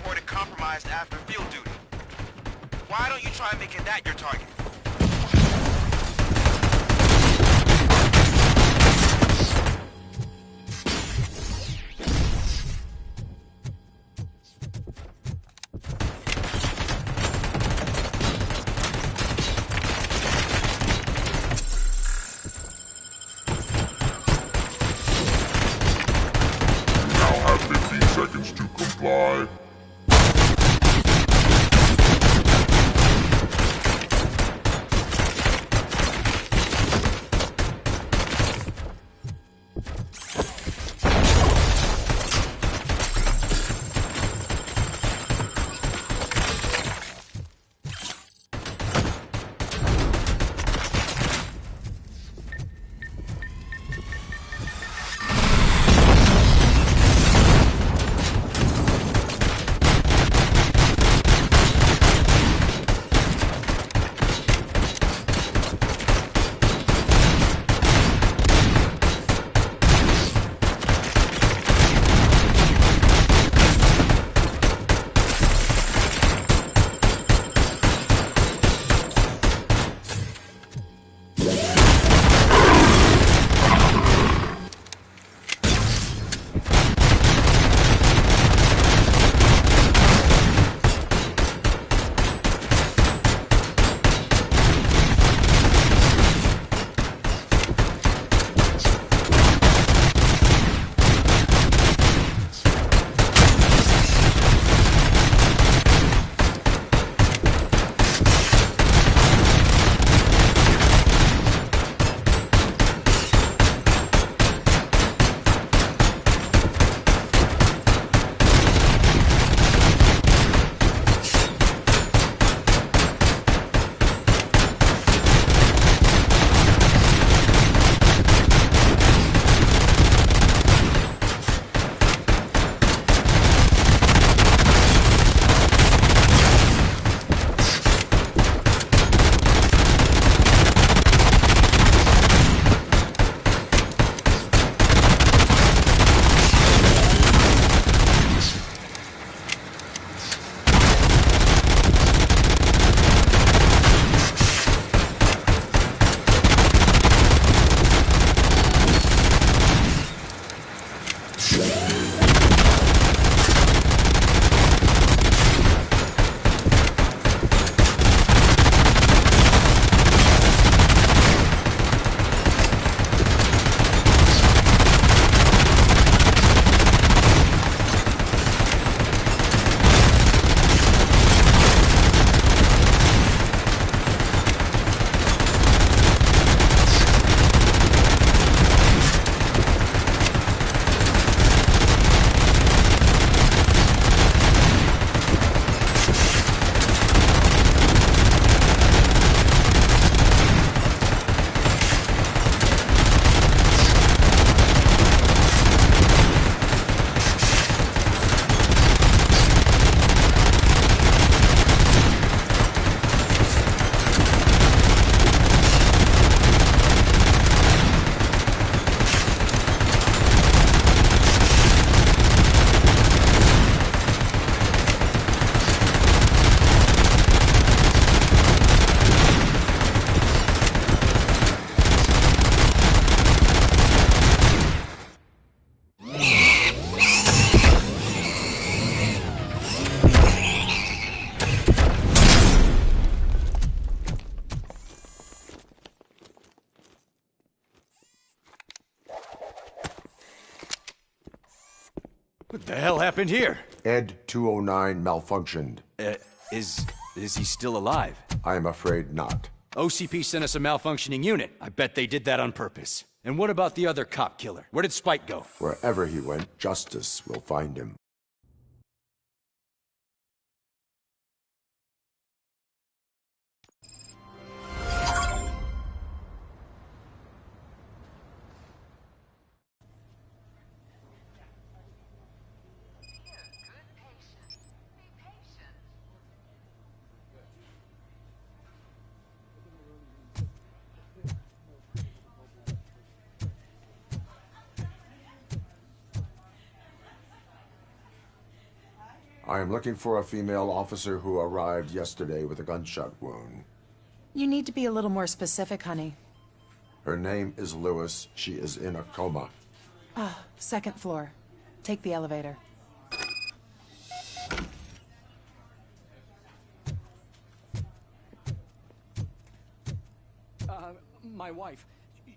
reported compromised after field duty. Why don't you try making that your target? Seconds to comply. What the hell happened here? Ed 209 malfunctioned. Is he still alive? I am afraid not. OCP sent us a malfunctioning unit. I bet they did that on purpose. And what about the other cop killer? Where did Spike go? Wherever he went, justice will find him. I am looking for a female officer who arrived yesterday with a gunshot wound. You need to be a little more specific, honey. Her name is Lewis. She is in a coma. Ah, second floor. Take the elevator. My wife.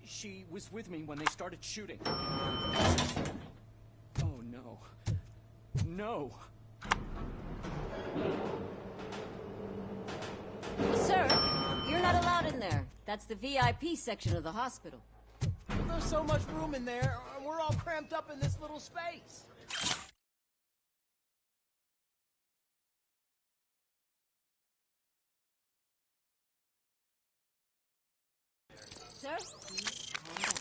She was with me when they started shooting. Oh, no. No. Sir, you're not allowed in there. That's the VIP section of the hospital. There's so much room in there, and we're all cramped up in this little space. Sir, please calm down.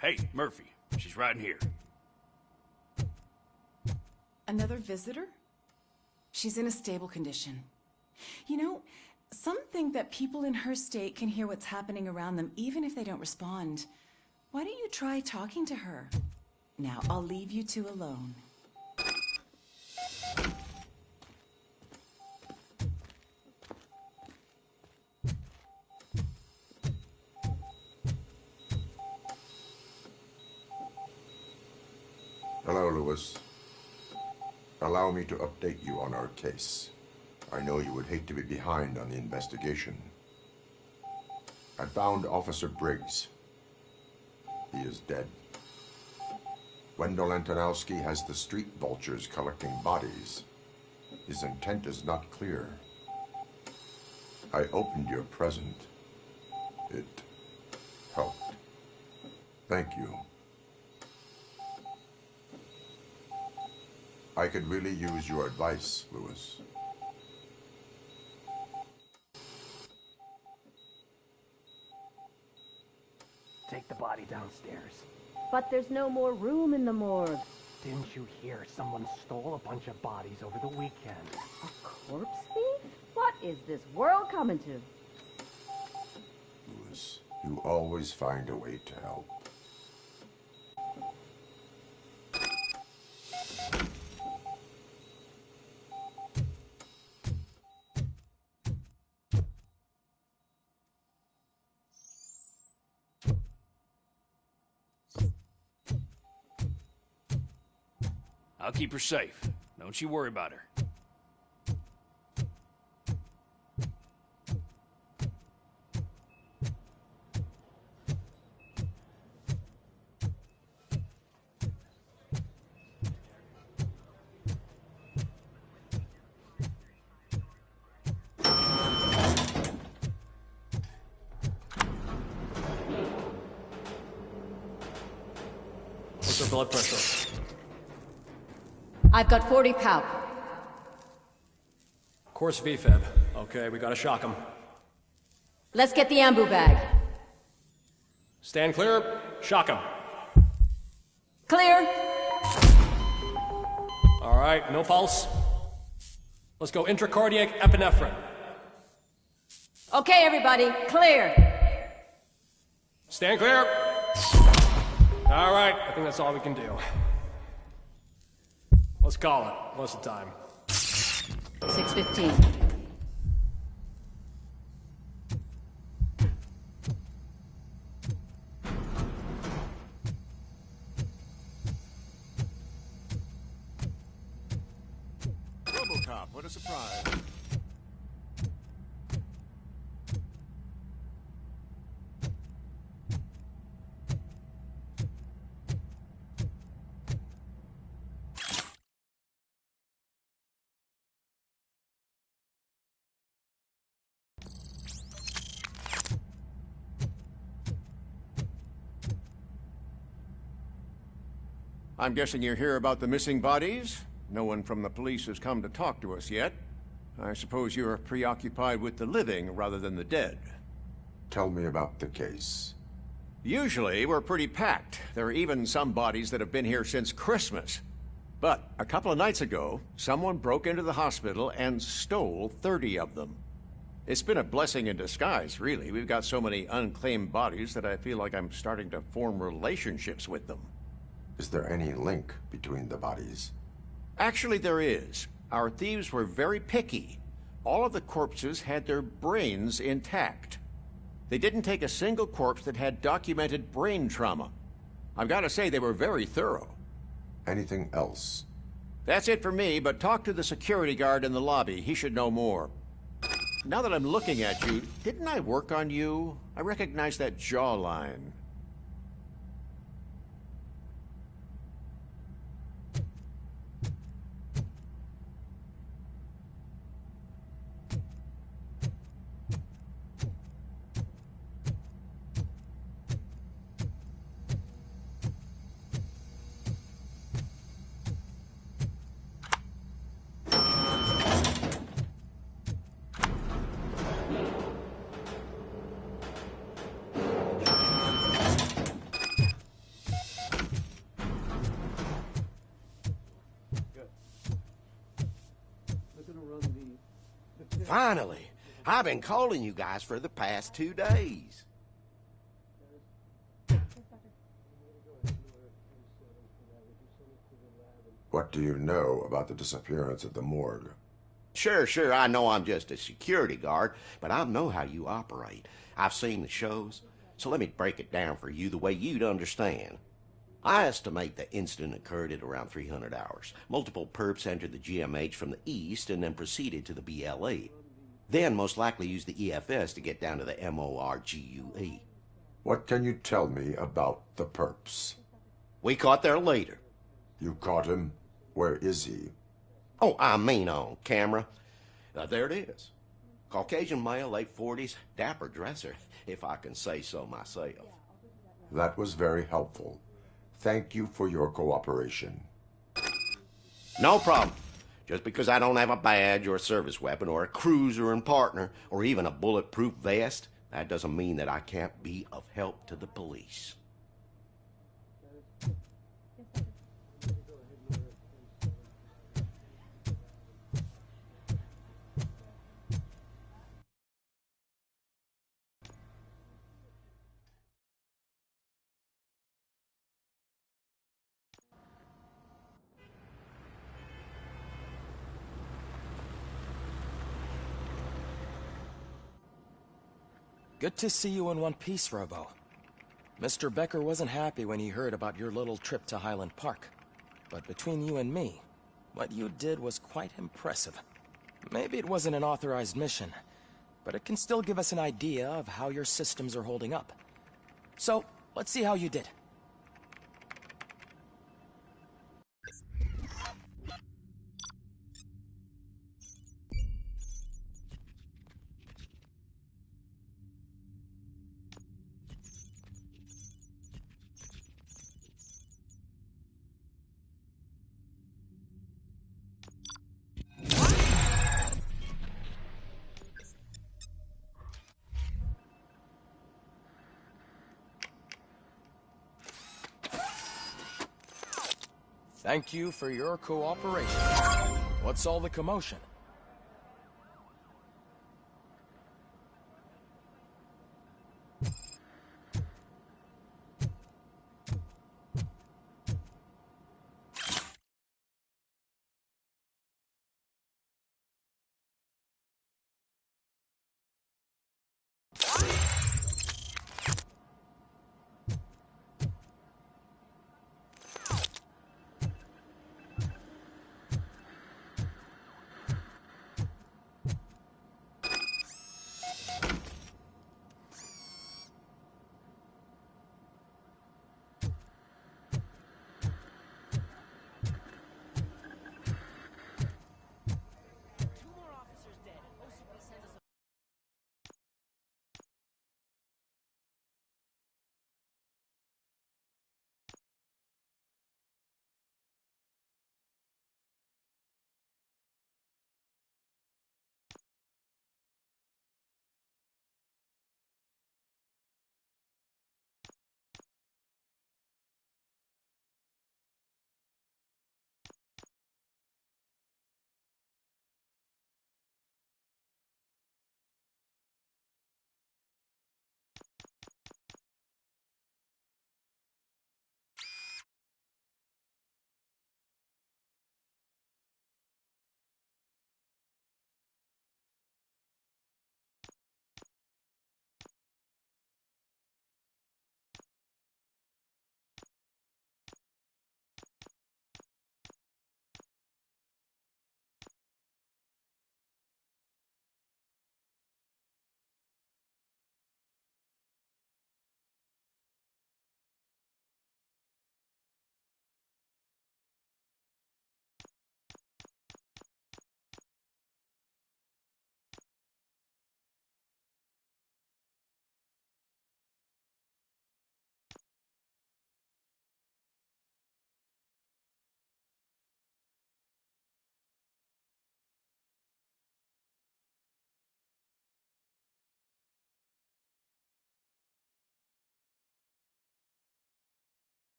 Hey, Murphy. She's right in here. Another visitor? She's in a stable condition. You know, some think that people in her state can hear what's happening around them even if they don't respond. Why don't you try talking to her? Now, I'll leave you two alone. Hello, Lewis. Allow me to update you on our case. I know you would hate to be behind on the investigation. I found Officer Briggs. He is dead. Wendell Antonowski has the street vultures collecting bodies. His intent is not clear. I opened your present. It helped. Thank you. I could really use your advice, Lewis. Take the body downstairs. But there's no more room in the morgue. Didn't you hear someone stole a bunch of bodies over the weekend? A corpse thief? What is this world coming to? Lewis, you always find a way to help. I'll keep her safe. Don't you worry about her. What's her blood pressure? I've got 40 pow. Course VFib. Okay, we gotta shock him. Let's get the ambu bag. Stand clear. Shock him. Clear. All right, no pulse. Let's go intracardiac epinephrine. Okay, everybody, clear. Stand clear. All right, I think that's all we can do. Let's call it. What's the time? 6:15. RoboCop, what a surprise. I'm guessing you're here about the missing bodies? No one from the police has come to talk to us yet. I suppose you're preoccupied with the living rather than the dead. Tell me about the case. Usually, we're pretty packed. There are even some bodies that have been here since Christmas. But a couple of nights ago, someone broke into the hospital and stole 30 of them. It's been a blessing in disguise, really. We've got so many unclaimed bodies that I feel like I'm starting to form relationships with them. Is there any link between the bodies? Actually, there is. Our thieves were very picky. All of the corpses had their brains intact. They didn't take a single corpse that had documented brain trauma. I've got to say, they were very thorough. Anything else? That's it for me, but talk to the security guard in the lobby. He should know more. Now that I'm looking at you, didn't I work on you? I recognize that jawline. Finally! I've been calling you guys for the past 2 days. What do you know about the disappearance at the morgue? Sure, I know I'm just a security guard, but I know how you operate. I've seen the shows, so let me break it down for you the way you'd understand. I estimate the incident occurred at around 300 hours. Multiple perps entered the GMH from the east and then proceeded to the BLE. Then most likely used the EFS to get down to the MORGUE. What can you tell me about the perps? We caught their leader. You caught him? Where is he? Oh, I mean on camera. There it is. Caucasian male, late 40s, dapper dresser, if I can say so myself. That was very helpful. Thank you for your cooperation. No problem. Just because I don't have a badge or a service weapon or a cruiser and partner or even a bulletproof vest, that doesn't mean that I can't be of help to the police. Good to see you in one piece, Robo. Mr. Becker wasn't happy when he heard about your little trip to Highland Park. But between you and me, what you did was quite impressive. Maybe it wasn't an authorized mission, but it can still give us an idea of how your systems are holding up. So, let's see how you did. Thank you for your cooperation. What's all the commotion?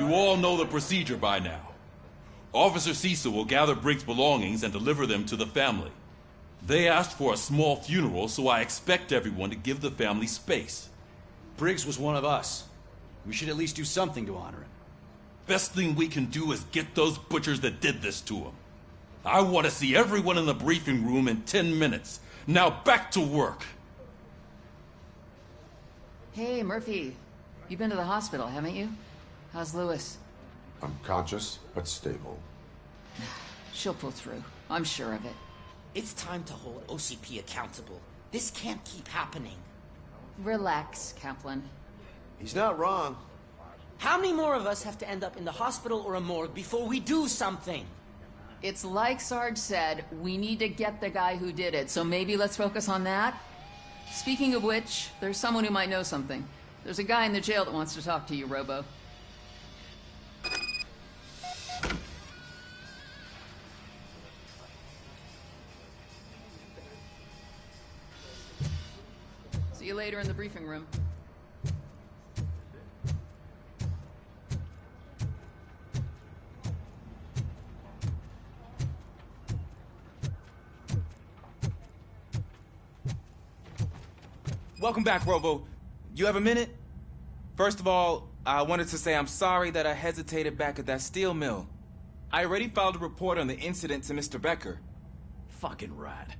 You all know the procedure by now. Officer Cecil will gather Briggs' belongings and deliver them to the family. They asked for a small funeral, so I expect everyone to give the family space. Briggs was one of us. We should at least do something to honor him. Best thing we can do is get those butchers that did this to him. I want to see everyone in the briefing room in 10 minutes. Now back to work. Hey, Murphy. You've been to the hospital, haven't you? How's Lewis? Unconscious, but stable. She'll pull through. I'm sure of it. It's time to hold OCP accountable. This can't keep happening. Relax, Kaplan. He's not wrong. How many more of us have to end up in the hospital or a morgue before we do something? It's like Sarge said, we need to get the guy who did it, so maybe let's focus on that? Speaking of which, there's someone who might know something. There's a guy in the jail that wants to talk to you, Robo. See you later in the briefing room. Welcome back, Robo. You have a minute? First of all, I wanted to say I'm sorry that I hesitated back at that steel mill. I already filed a report on the incident to Mr. Becker. Fucking rat.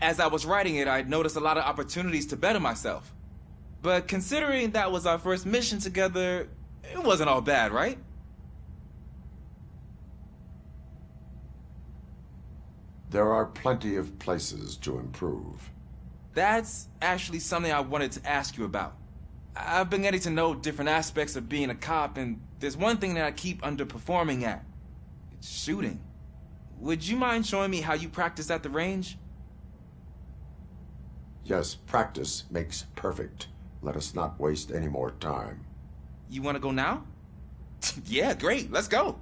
As I was writing it, I'd noticed a lot of opportunities to better myself. But considering that was our first mission together, it wasn't all bad, right? There are plenty of places to improve. That's actually something I wanted to ask you about. I've been getting to know different aspects of being a cop, and there's one thing that I keep underperforming at. It's shooting. Would you mind showing me how you practice at the range? Yes, practice makes perfect. Let us not waste any more time. You want to go now? Yeah, great. Let's go.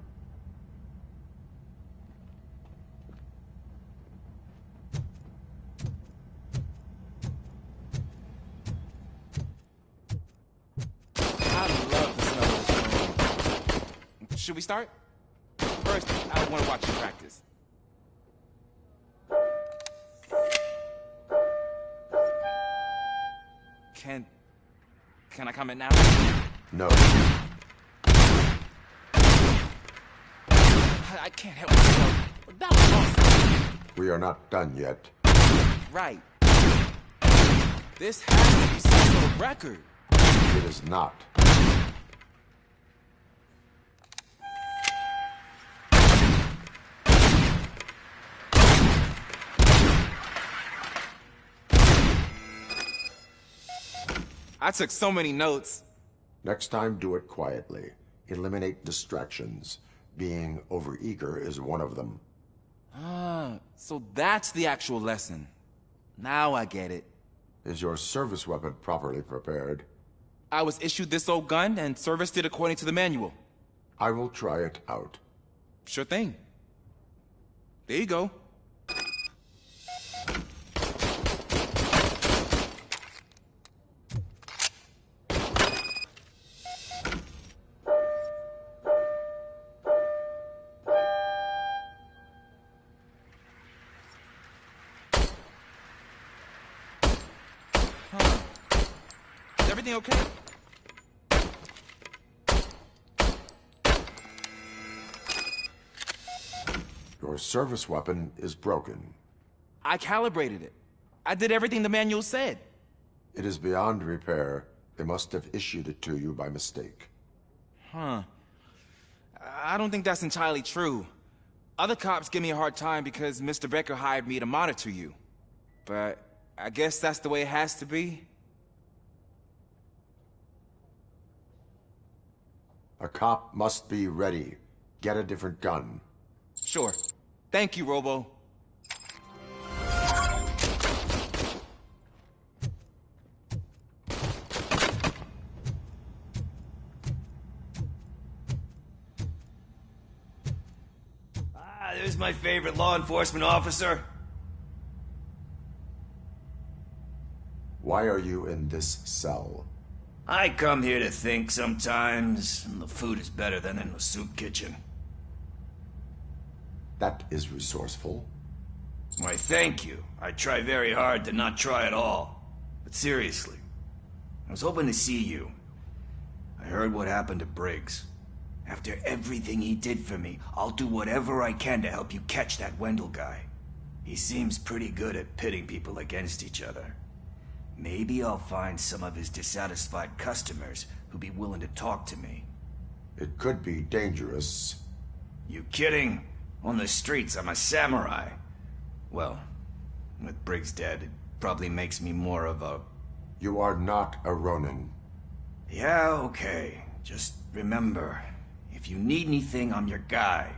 I love the smell of this room. Should we start? First, I want to watch you practice. Can I comment now? No. I can't help myself. That was awesome. We are not done yet. Right. This has to be some sort of record. It is not. I took so many notes. Next time, do it quietly. Eliminate distractions. Being overeager is one of them. Ah, so that's the actual lesson. Now I get it. Is your service weapon properly prepared? I was issued this old gun and serviced it according to the manual. I will try it out. Sure thing. There you go. Everything okay? Your service weapon is broken. I calibrated it. I did everything the manual said. It is beyond repair. They must have issued it to you by mistake. Huh. I don't think that's entirely true. Other cops give me a hard time because Mr. Becker hired me to monitor you. But I guess that's the way it has to be. A cop must be ready. Get a different gun. Sure. Thank you, Robo. There's my favorite law enforcement officer. Why are you in this cell? I come here to think sometimes, and the food is better than in the soup kitchen. That is resourceful. Why, thank you. I try very hard to not try at all. But seriously, I was hoping to see you. I heard what happened to Briggs. After everything he did for me, I'll do whatever I can to help you catch that Wendell guy. He seems pretty good at pitting people against each other. Maybe I'll find some of his dissatisfied customers who'd be willing to talk to me. It could be dangerous. You kidding? On the streets, I'm a samurai. Well, with Briggs dead, it probably makes me more of a... You are not a Ronin. Yeah, okay. Just remember, if you need anything, I'm your guy.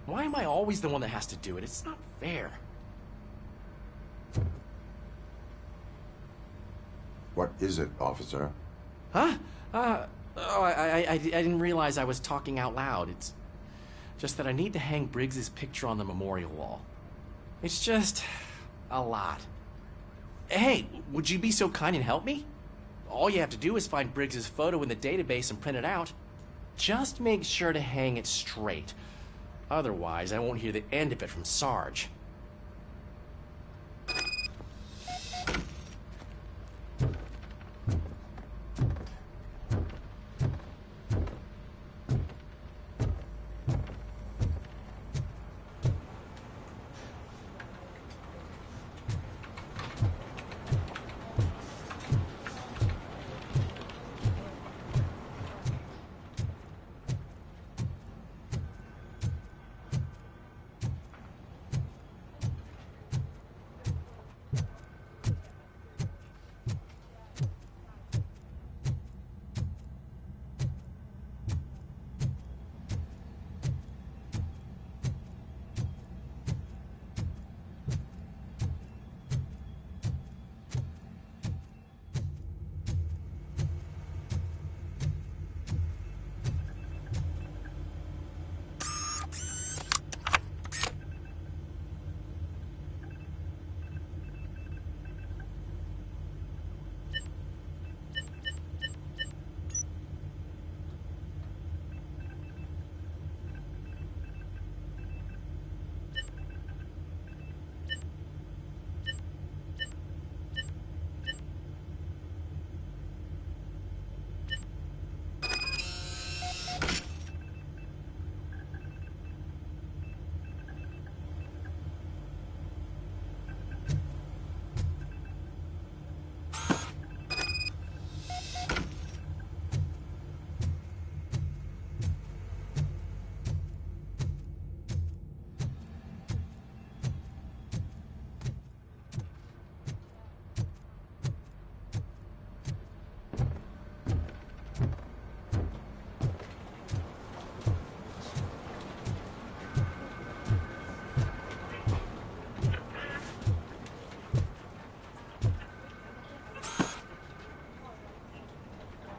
Why am I always the one that has to do it? It's not fair. What is it, officer? Huh? I didn't realize I was talking out loud. It's just that I need to hang Briggs's picture on the memorial wall. It's just a lot. Hey, would you be so kind and help me? All you have to do is find Briggs's photo in the database and print it out. Just make sure to hang it straight. Otherwise, I won't hear the end of it from Sarge.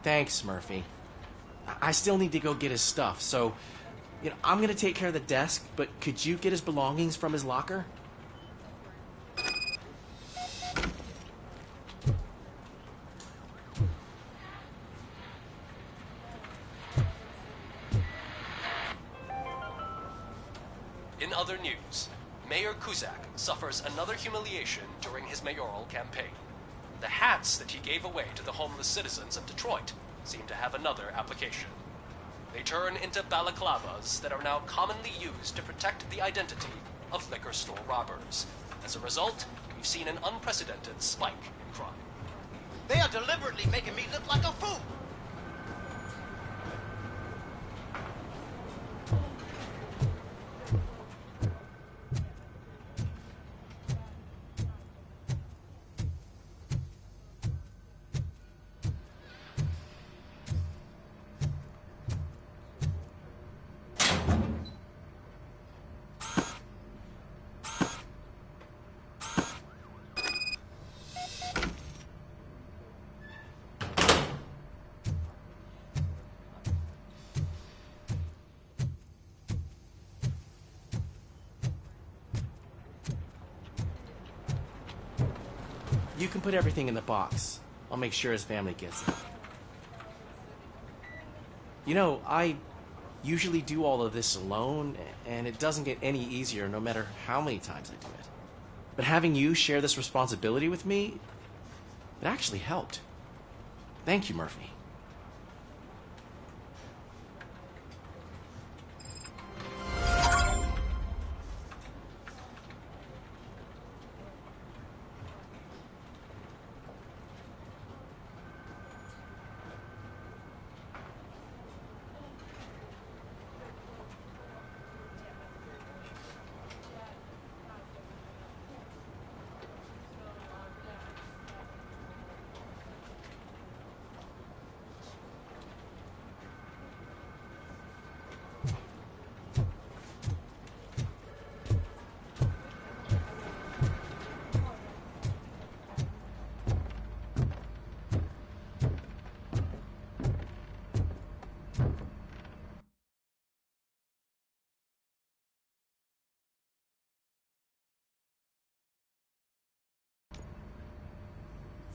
Thanks, Murphy. I still need to go get his stuff, so, I'm gonna take care of the desk, but could you get his belongings from his locker? In other news, Mayor Kuzak suffers another humiliation during his mayoral campaign. The hats that he gave away to the homeless citizens of Detroit seem to have another application. They turn into balaclavas that are now commonly used to protect the identity of liquor store robbers. As a result, we've seen an unprecedented spike in crime. They are deliberately making me look like a fool. You can put everything in the box. I'll make sure his family gets it. You know, I usually do all of this alone, and it doesn't get any easier no matter how many times I do it. But having you share this responsibility with me, it actually helped. Thank you, Murphy.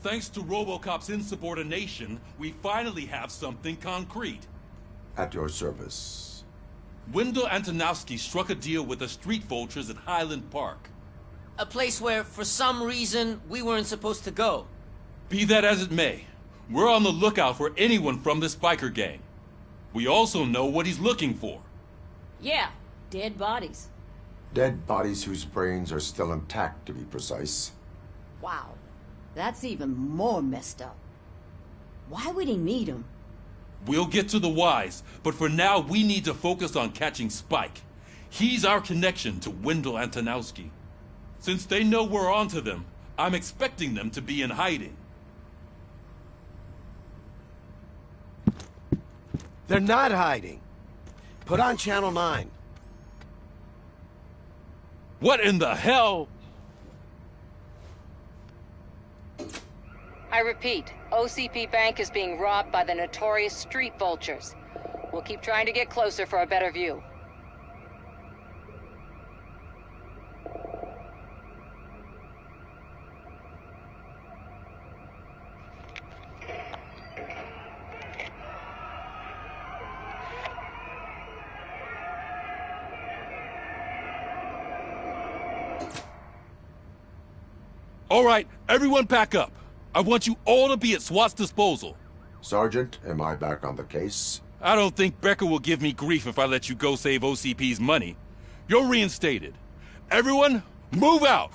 Thanks to RoboCop's insubordination, we finally have something concrete. At your service. Wendell Antonowski struck a deal with the street vultures at Highland Park. A place where, for some reason, we weren't supposed to go. Be that as it may, we're on the lookout for anyone from this biker gang. We also know what he's looking for. Yeah, dead bodies. Dead bodies whose brains are still intact, to be precise. Wow. That's even more messed up. Why would he need him? We'll get to the whys, but for now we need to focus on catching Spike. He's our connection to Wendell Antonowski. Since they know we're onto them, I'm expecting them to be in hiding. They're not hiding. Put on Channel 9. What in the hell? I repeat, OCP Bank is being robbed by the notorious street vultures. We'll keep trying to get closer for a better view. All right, everyone pack up. I want you all to be at SWAT's disposal. Sergeant, am I back on the case? I don't think Becker will give me grief if I let you go save OCP's money. You're reinstated. Everyone, move out!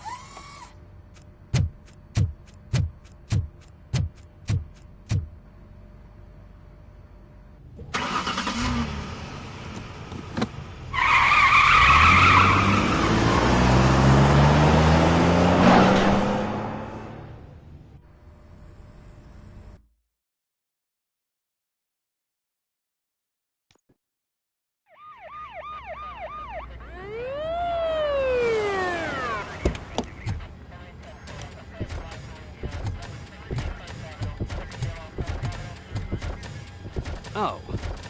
Oh,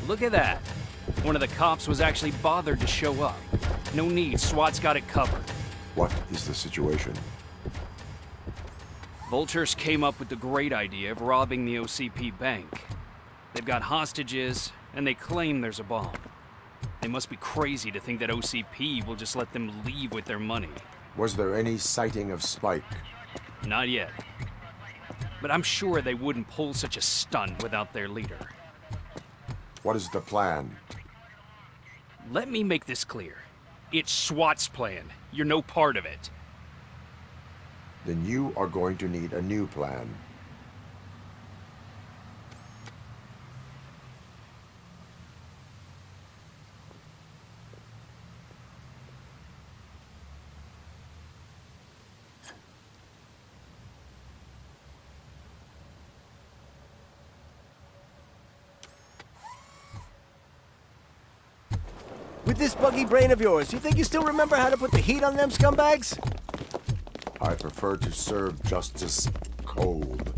look at that. One of the cops was actually bothered to show up. No need, SWAT's got it covered. What is the situation? Vultures came up with the great idea of robbing the OCP bank. They've got hostages, and they claim there's a bomb. They must be crazy to think that OCP will just let them leave with their money. Was there any sighting of Spike? Not yet. But I'm sure they wouldn't pull such a stunt without their leader. What is the plan? Let me make this clear. It's SWAT's plan. You're no part of it. Then you are going to need a new plan. With this buggy brain of yours, you think you still remember how to put the heat on them scumbags? I prefer to serve justice cold.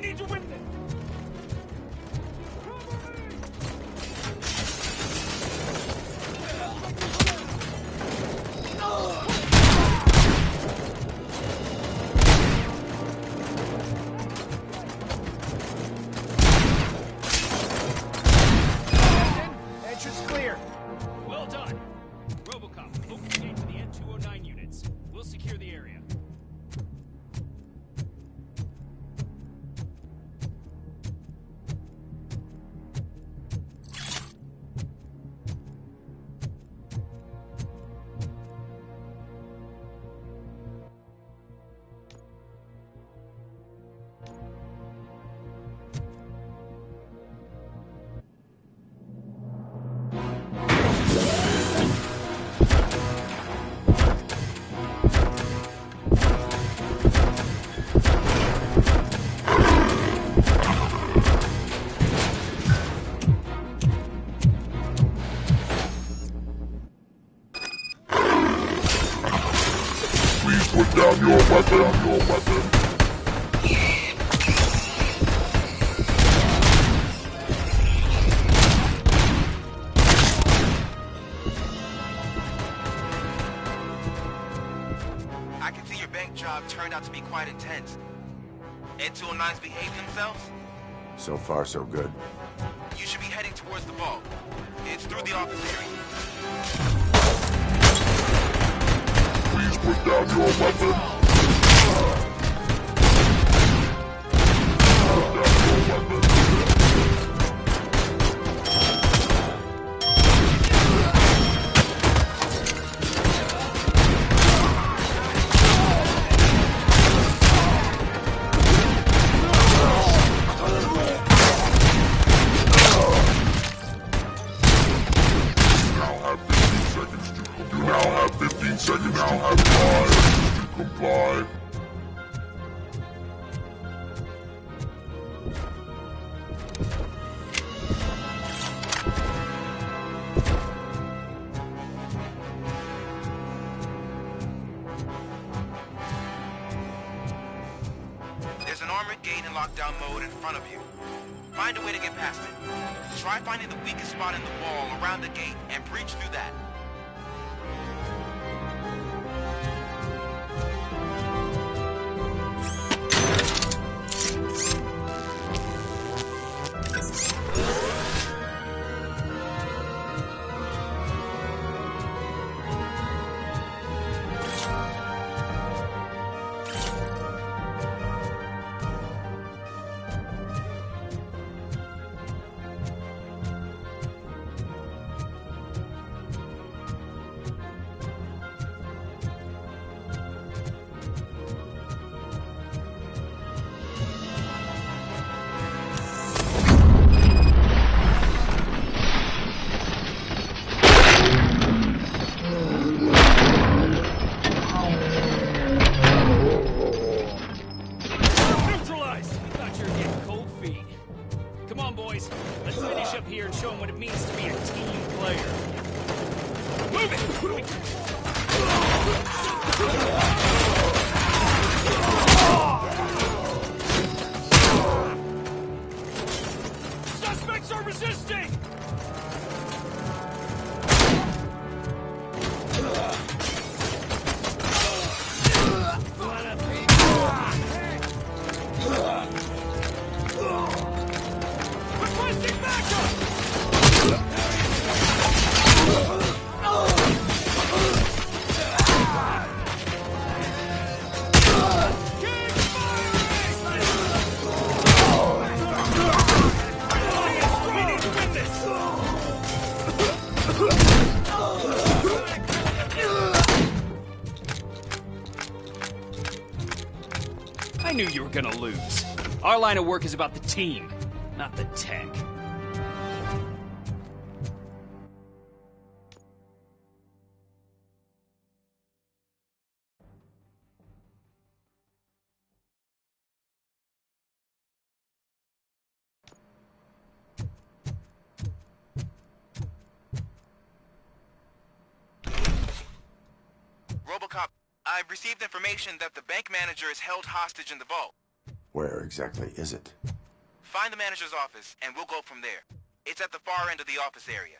need to win this! Entrance clear. Well done. Robocop, open the gate to the N209 units. We'll secure the area. Put down your weapon, I can see your bank job turned out to be quite intense. N209s behave themselves? So far, so good. You should be heading towards the vault. It's through the office area. please put down your weapon. Seconds now have 5 to comply. There's an armored gate in lockdown mode in front of you. Find a way to get past it. Try finding the weakest spot in the wall around the gate and breach through that. Suspects are resisting! Requesting backup! I knew you were gonna lose. Our line of work is about the team, not the tech. RoboCop, I've received information that the bank manager is held hostage in the vault. Where exactly is it? Find the manager's office, and we'll go from there. It's at the far end of the office area.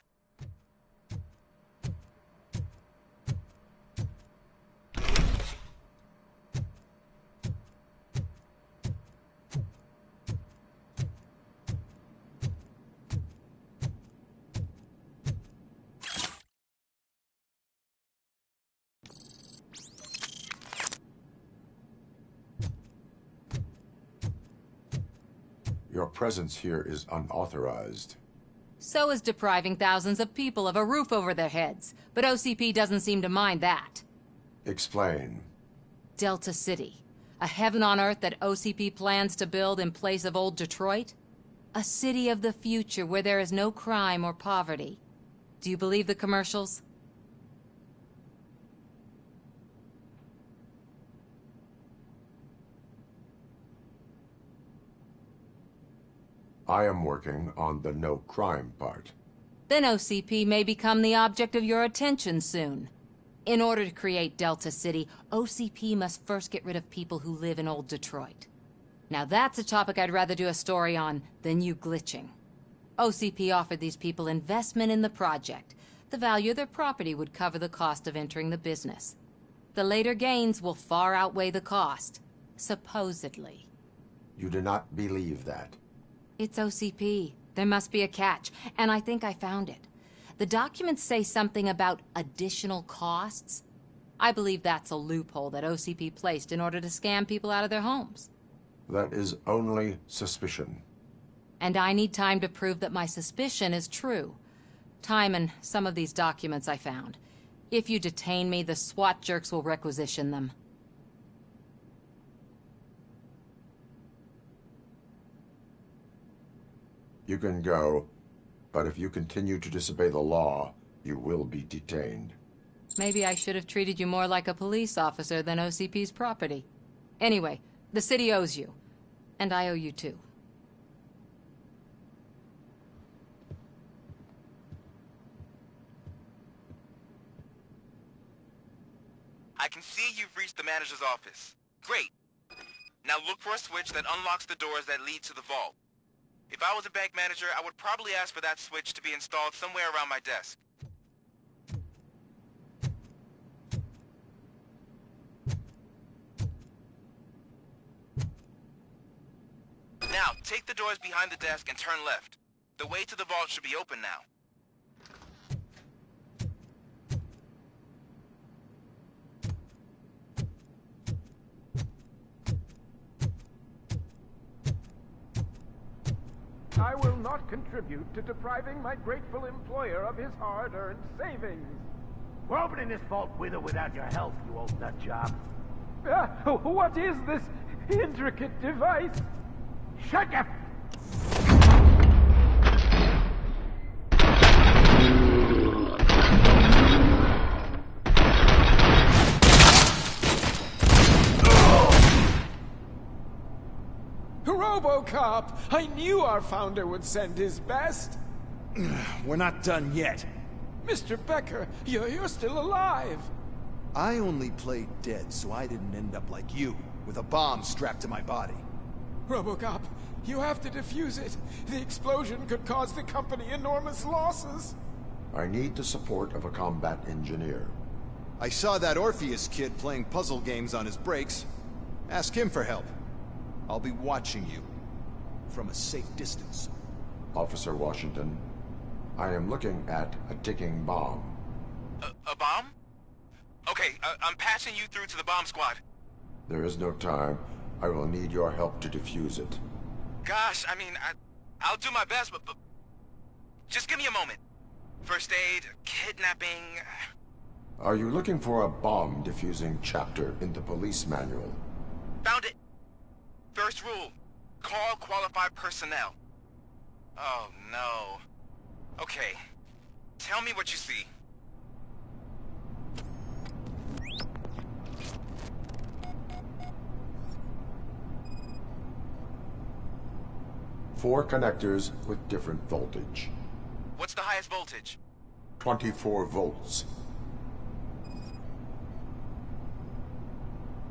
Your presence here is unauthorized. So is depriving thousands of people of a roof over their heads. But OCP doesn't seem to mind that. Explain. Delta City. A heaven on earth that OCP plans to build in place of old Detroit? A city of the future where there is no crime or poverty. Do you believe the commercials? I am working on the no crime part. Then OCP may become the object of your attention soon. In order to create Delta City, OCP must first get rid of people who live in old Detroit. Now that's a topic I'd rather do a story on than you glitching. OCP offered these people investment in the project. The value of their property would cover the cost of entering the business. The later gains will far outweigh the cost. Supposedly. You do not believe that? It's OCP. There must be a catch, and I think I found it. The documents say something about additional costs. I believe that's a loophole that OCP placed in order to scam people out of their homes. That is only suspicion. And I need time to prove that my suspicion is true. Time and some of these documents I found. If you detain me, the SWAT jerks will requisition them. You can go, but if you continue to disobey the law, you will be detained. Maybe I should have treated you more like a police officer than OCP's property. Anyway, the city owes you. And I owe you too. I can see you've reached the manager's office. Great. Now look for a switch that unlocks the doors that lead to the vault. If I was a bank manager, I would probably ask for that switch to be installed somewhere around my desk. Now, take the doors behind the desk and turn left. The way to the vault should be open now. I will not contribute to depriving my grateful employer of his hard-earned savings. We're opening this vault with or without your help, you old nut job. What is this intricate device? Shut your... RoboCop! I knew our founder would send his best! We're not done yet. Mr. Becker, you're still alive! I only played dead so I didn't end up like you, with a bomb strapped to my body. RoboCop, you have to defuse it. The explosion could cause the company enormous losses. I need the support of a combat engineer. I saw that Orpheus kid playing puzzle games on his breaks. Ask him for help. I'll be watching you from a safe distance. Officer Washington, I am looking at a ticking bomb. A bomb? Okay, I'm passing you through to the bomb squad. There is no time. I will need your help to defuse it. Gosh, I mean, I'll do my best, but just give me a moment. First aid, kidnapping... Are you looking for a bomb defusing chapter in the police manual? Found it! First rule, call qualified personnel. Oh, no. Okay, tell me what you see. Four connectors with different voltage. What's the highest voltage? 24 volts.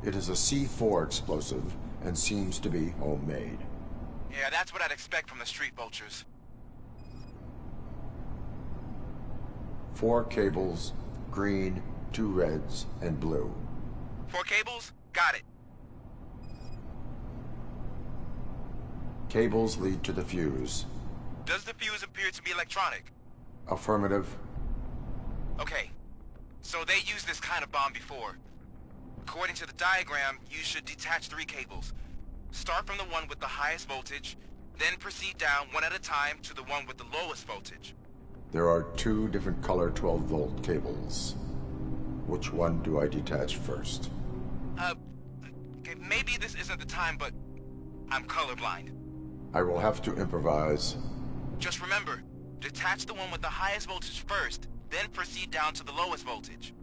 It is a C4 explosive and seems to be homemade. Yeah, that's what I'd expect from the street vultures. 4 cables, green, 2 reds, and blue. 4 cables? Got it. Cables lead to the fuse. Does the fuse appear to be electronic? Affirmative. Okay. So they used this kind of bomb before. According to the diagram, you should detach 3 cables. Start from the one with the highest voltage, then proceed down one at a time to the one with the lowest voltage. There are 2 different color 12-volt cables. Which one do I detach first? Okay, maybe this isn't the time, but I'm colorblind. I will have to improvise. Just remember, detach the one with the highest voltage first, then proceed down to the lowest voltage.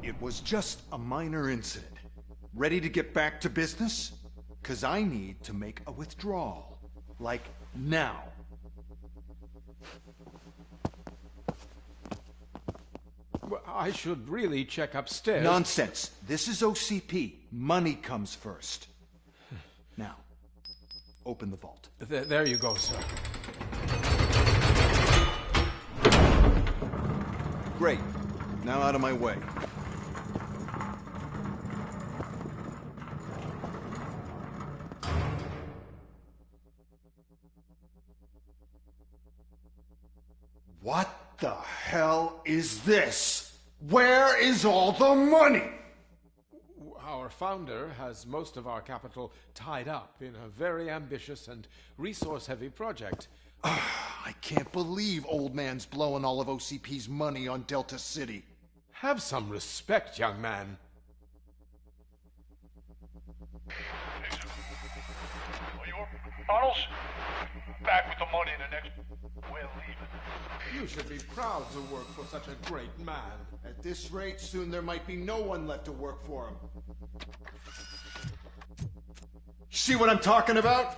It was just a minor incident. Ready to get back to business? 'Cause I need to make a withdrawal. Like, now. Well, I should really check upstairs. Nonsense. This is OCP. Money comes first. Now, open the vault. There you go, sir. Great. Now out of my way. What the hell is this? Where is all the money? Our founder has most of our capital tied up in a very ambitious and resource-heavy project. I can't believe old man's blowing all of OCP's money on Delta City. Have some respect, young man. Tunnels? Back with the money in the next... We're leaving. You should be proud to work for such a great man. At this rate, soon there might be no one left to work for him. See what I'm talking about?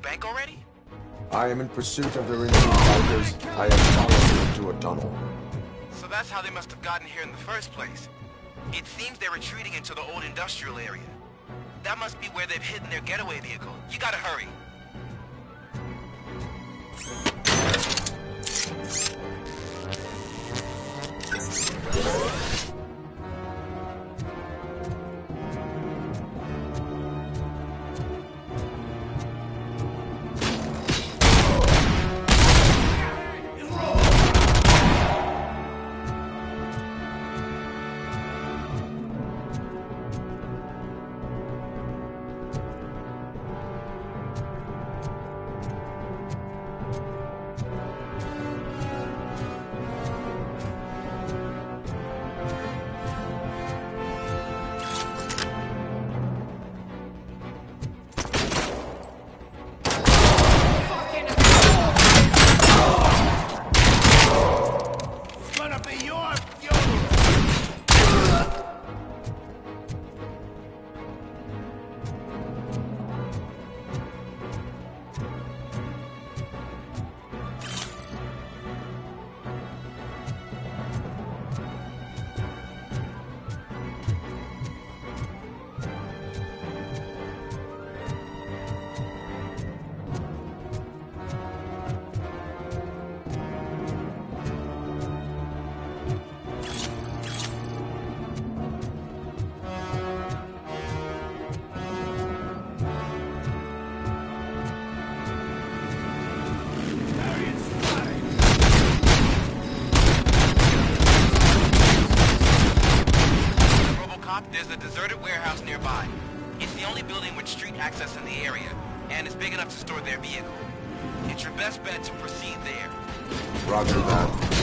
bank already? I am in pursuit of the remaining fighters. I have followed them into a tunnel. So that's how they must have gotten here in the first place. It seems they're retreating into the old industrial area. That must be where they've hidden their getaway vehicle. You gotta hurry. There's a deserted warehouse nearby. It's the only building with street access in the area, and it's big enough to store their vehicle. It's your best bet to proceed there. Roger that.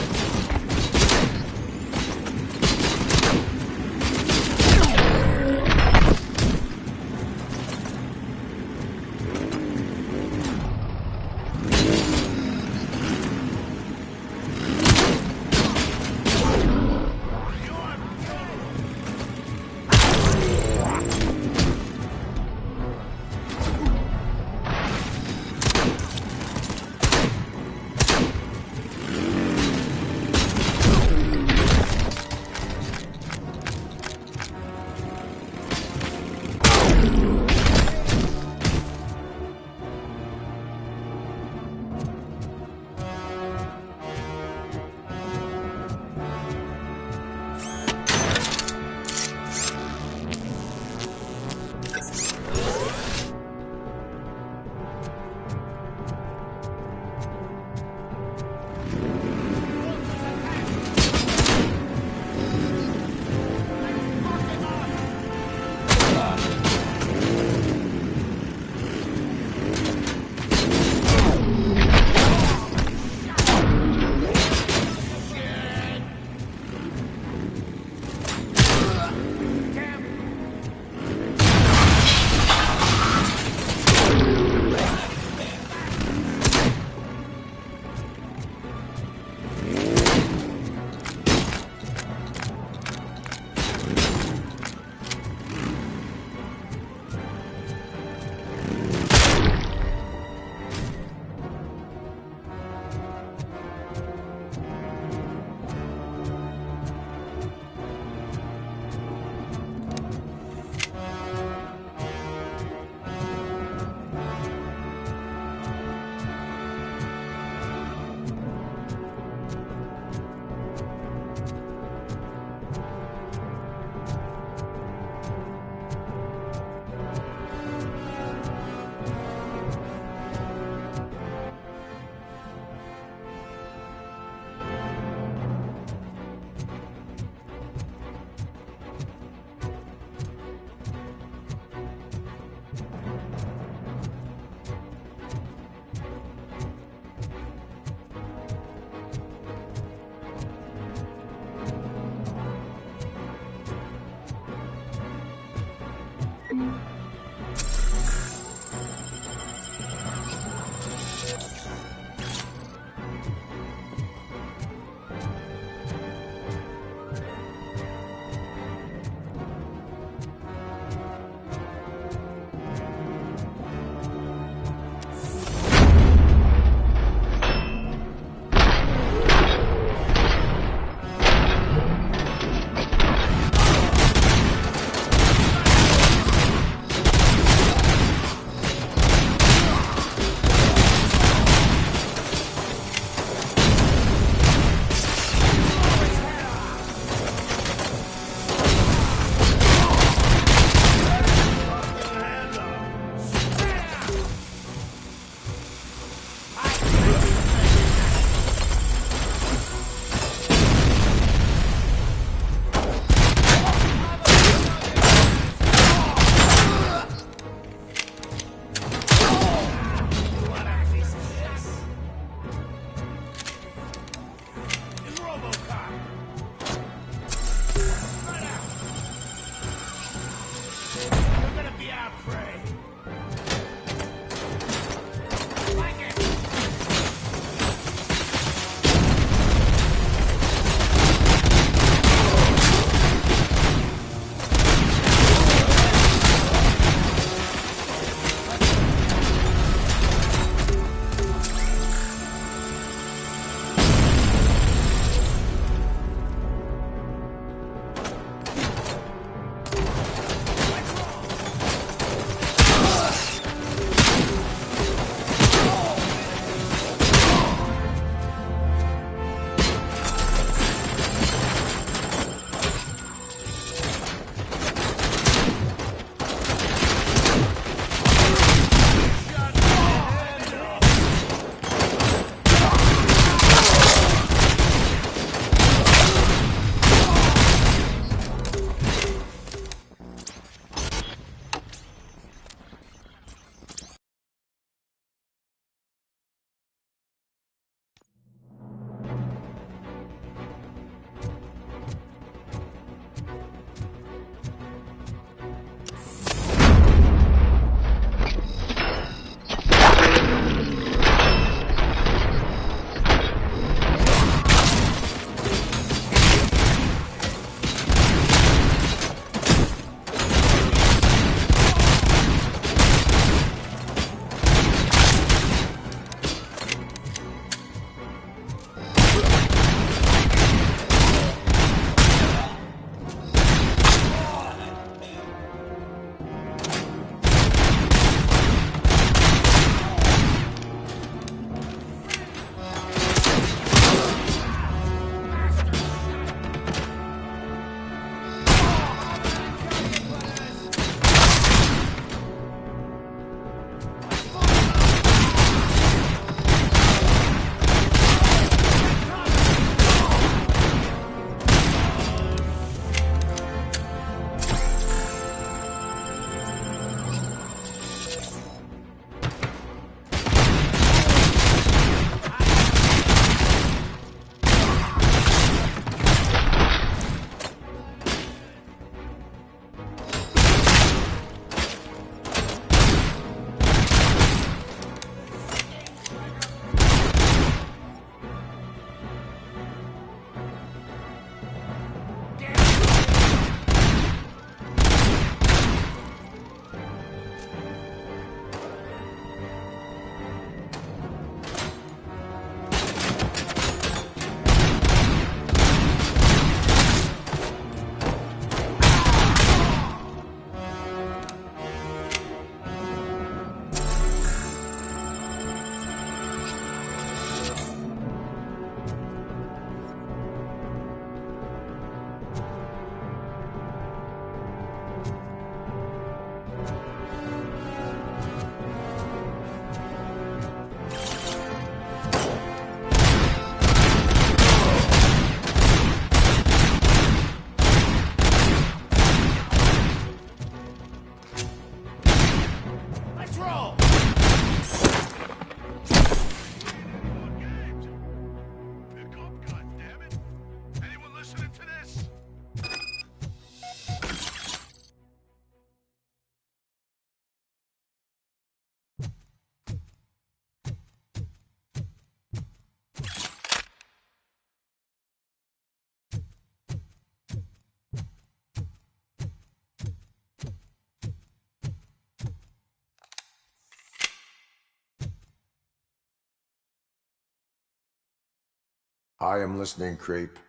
I am listening, Creep.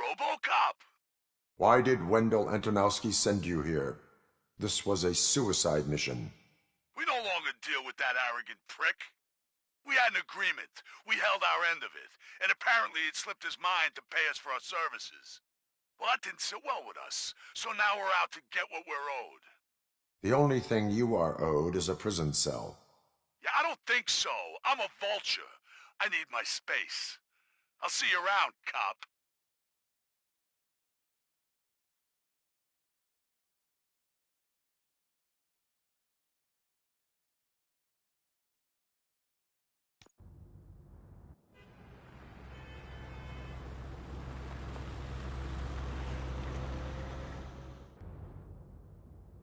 RoboCop! Why did Wendell Antonowski send you here? This was a suicide mission. We no longer deal with that arrogant prick. We had an agreement. We held our end of it. And apparently it slipped his mind to pay us for our services. Well, that didn't sit well with us. So now we're out to get what we're owed. The only thing you are owed is a prison cell. Yeah, I don't think so. I'm a vulture. I need my space. I'll see you around, cop.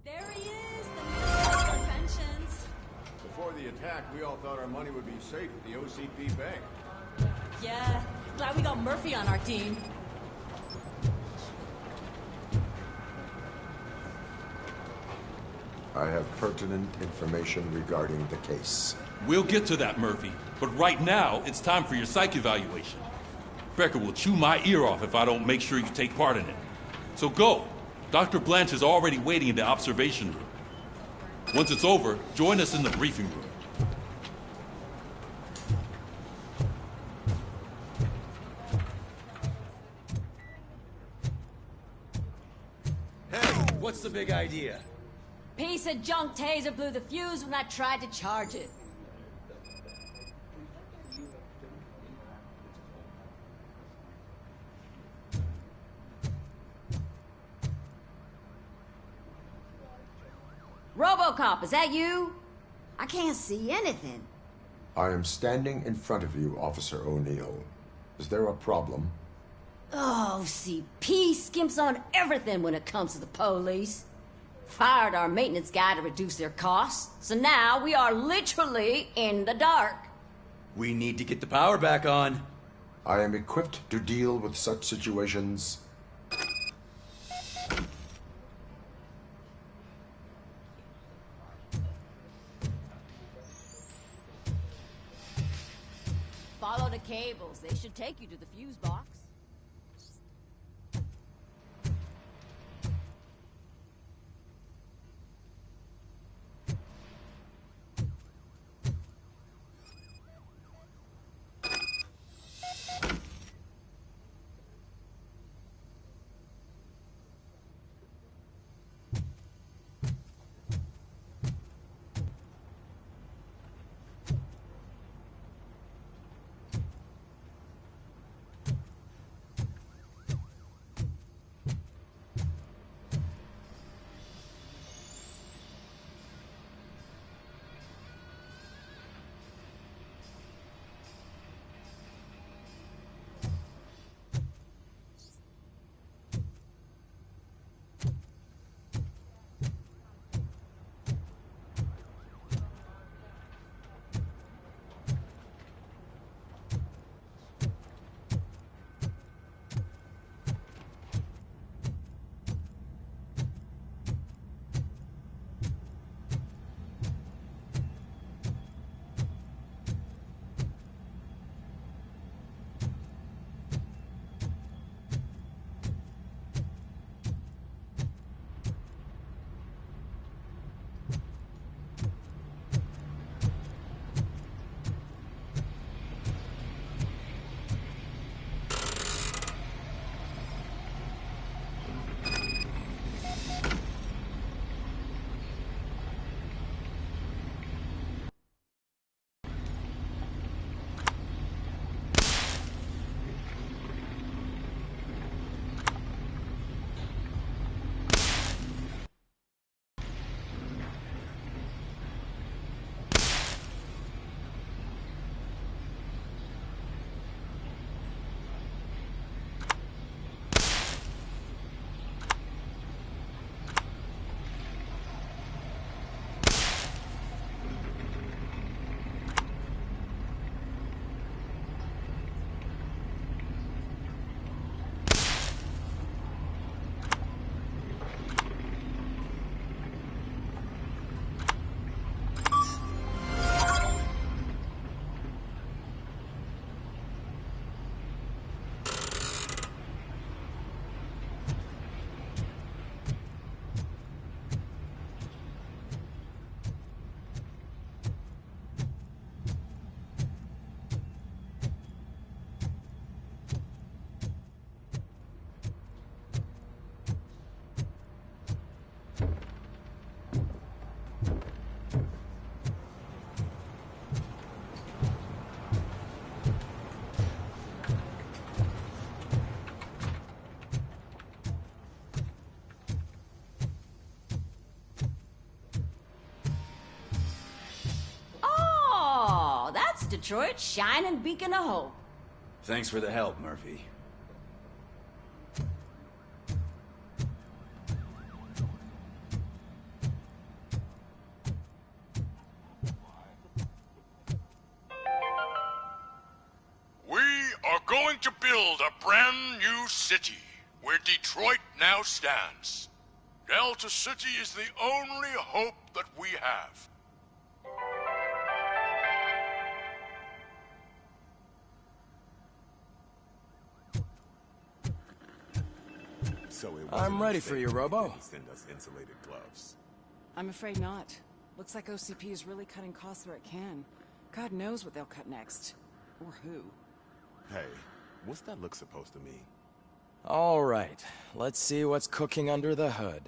There he is, the man of conventions. Before the attack, we all thought our money would be safe at the OCP bank. Yeah, glad we got Murphy on our team. I have pertinent information regarding the case. We'll get to that, Murphy. But right now, it's time for your psych evaluation. Becker will chew my ear off if I don't make sure you take part in it. So go. Dr. Blanche is already waiting in the observation room. Once it's over, join us in the briefing room. Hey, what's the big idea? Piece of junk taser blew the fuse when I tried to charge it. RoboCop, is that you? I can't see anything. I am standing in front of you, Officer O'Neill. Is there a problem? Oh, CP skimps on everything when it comes to the police. Fired our maintenance guy to reduce their costs, so now we are literally in the dark. We need to get the power back on. I am equipped to deal with such situations. Follow the cables. They should take you to the fuse box. Detroit's shining beacon of hope. Thanks for the help, Murphy. We are going to build a brand new city where Detroit now stands. Delta City is the only hope that we have. I'm ready for you, Robo. Send us insulated gloves. I'm afraid not. Looks like OCP is really cutting costs where it can. God knows what they'll cut next. Or who. Hey, what's that look supposed to mean? All right, let's see what's cooking under the hood.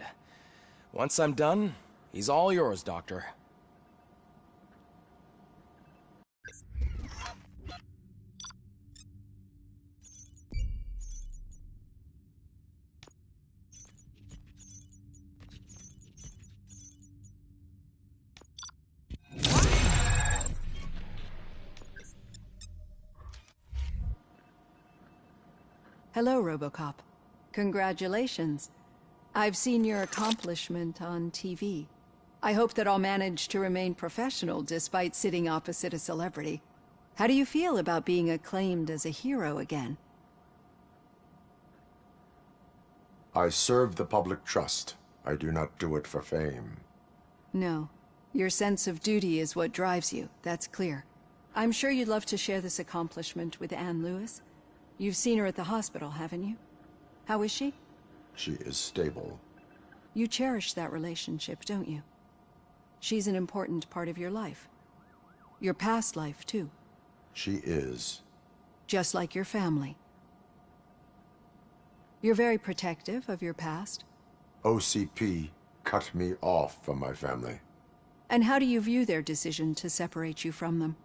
Once I'm done, he's all yours, Doctor. Hello, RoboCop. Congratulations. I've seen your accomplishment on TV. I hope that I'll manage to remain professional despite sitting opposite a celebrity. How do you feel about being acclaimed as a hero again? I serve the public trust. I do not do it for fame. No. Your sense of duty is what drives you, that's clear. I'm sure you'd love to share this accomplishment with Anne Lewis. You've seen her at the hospital, haven't you? How is she? She is stable. You cherish that relationship, don't you? She's an important part of your life. Your past life, too. She is. Just like your family. You're very protective of your past. OCP cut me off from my family. And how do you view their decision to separate you from them?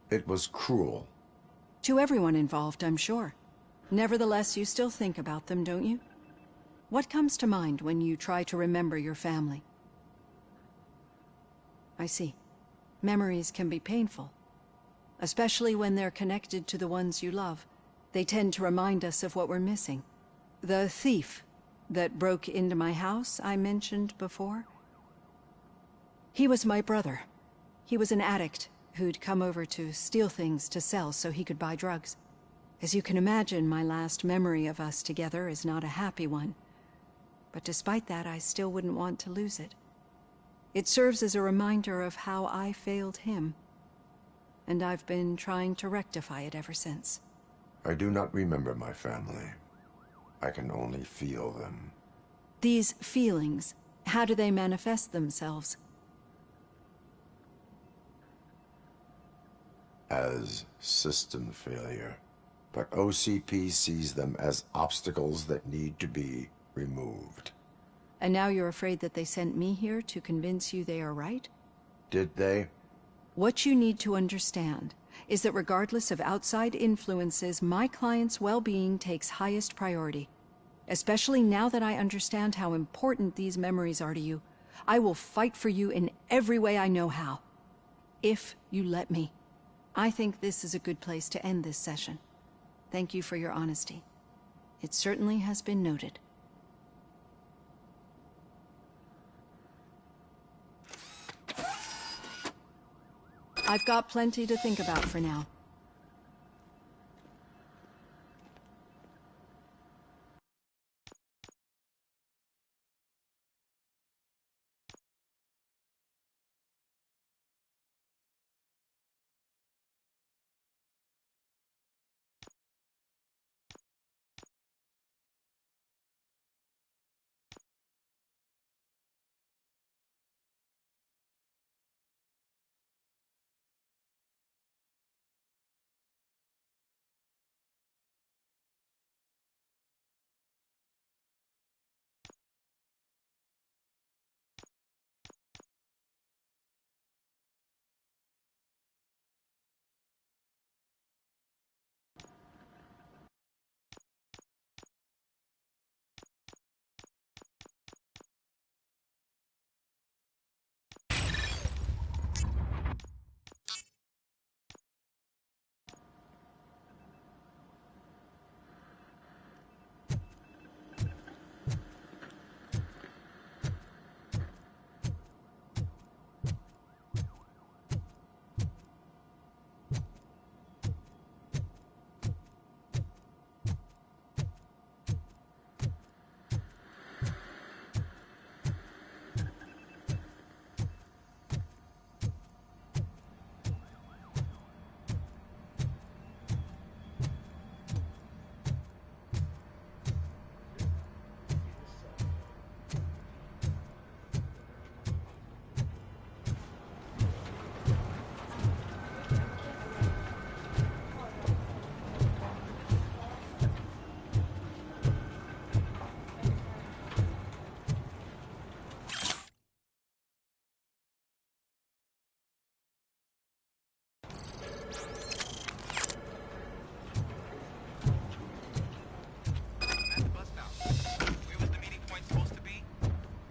It was cruel. To everyone involved, I'm sure. Nevertheless, you still think about them, don't you? What comes to mind when you try to remember your family? I see. Memories can be painful. Especially when they're connected to the ones you love. They tend to remind us of what we're missing. The thief that broke into my house I mentioned before? He was my brother. He was an addict who'd come over to steal things to sell so he could buy drugs. As you can imagine, my last memory of us together is not a happy one. But despite that, I still wouldn't want to lose it. It serves as a reminder of how I failed him. And I've been trying to rectify it ever since. I do not remember my family. I can only feel them. These feelings, how do they manifest themselves? As system failure. But OCP sees them as obstacles that need to be removed. And now you're afraid that they sent me here to convince you they are right? Did they? What you need to understand is that regardless of outside influences, my client's well-being takes highest priority. Especially now that I understand how important these memories are to you, I will fight for you in every way I know how. If you let me. I think this is a good place to end this session. Thank you for your honesty. It certainly has been noted. I've got plenty to think about for now.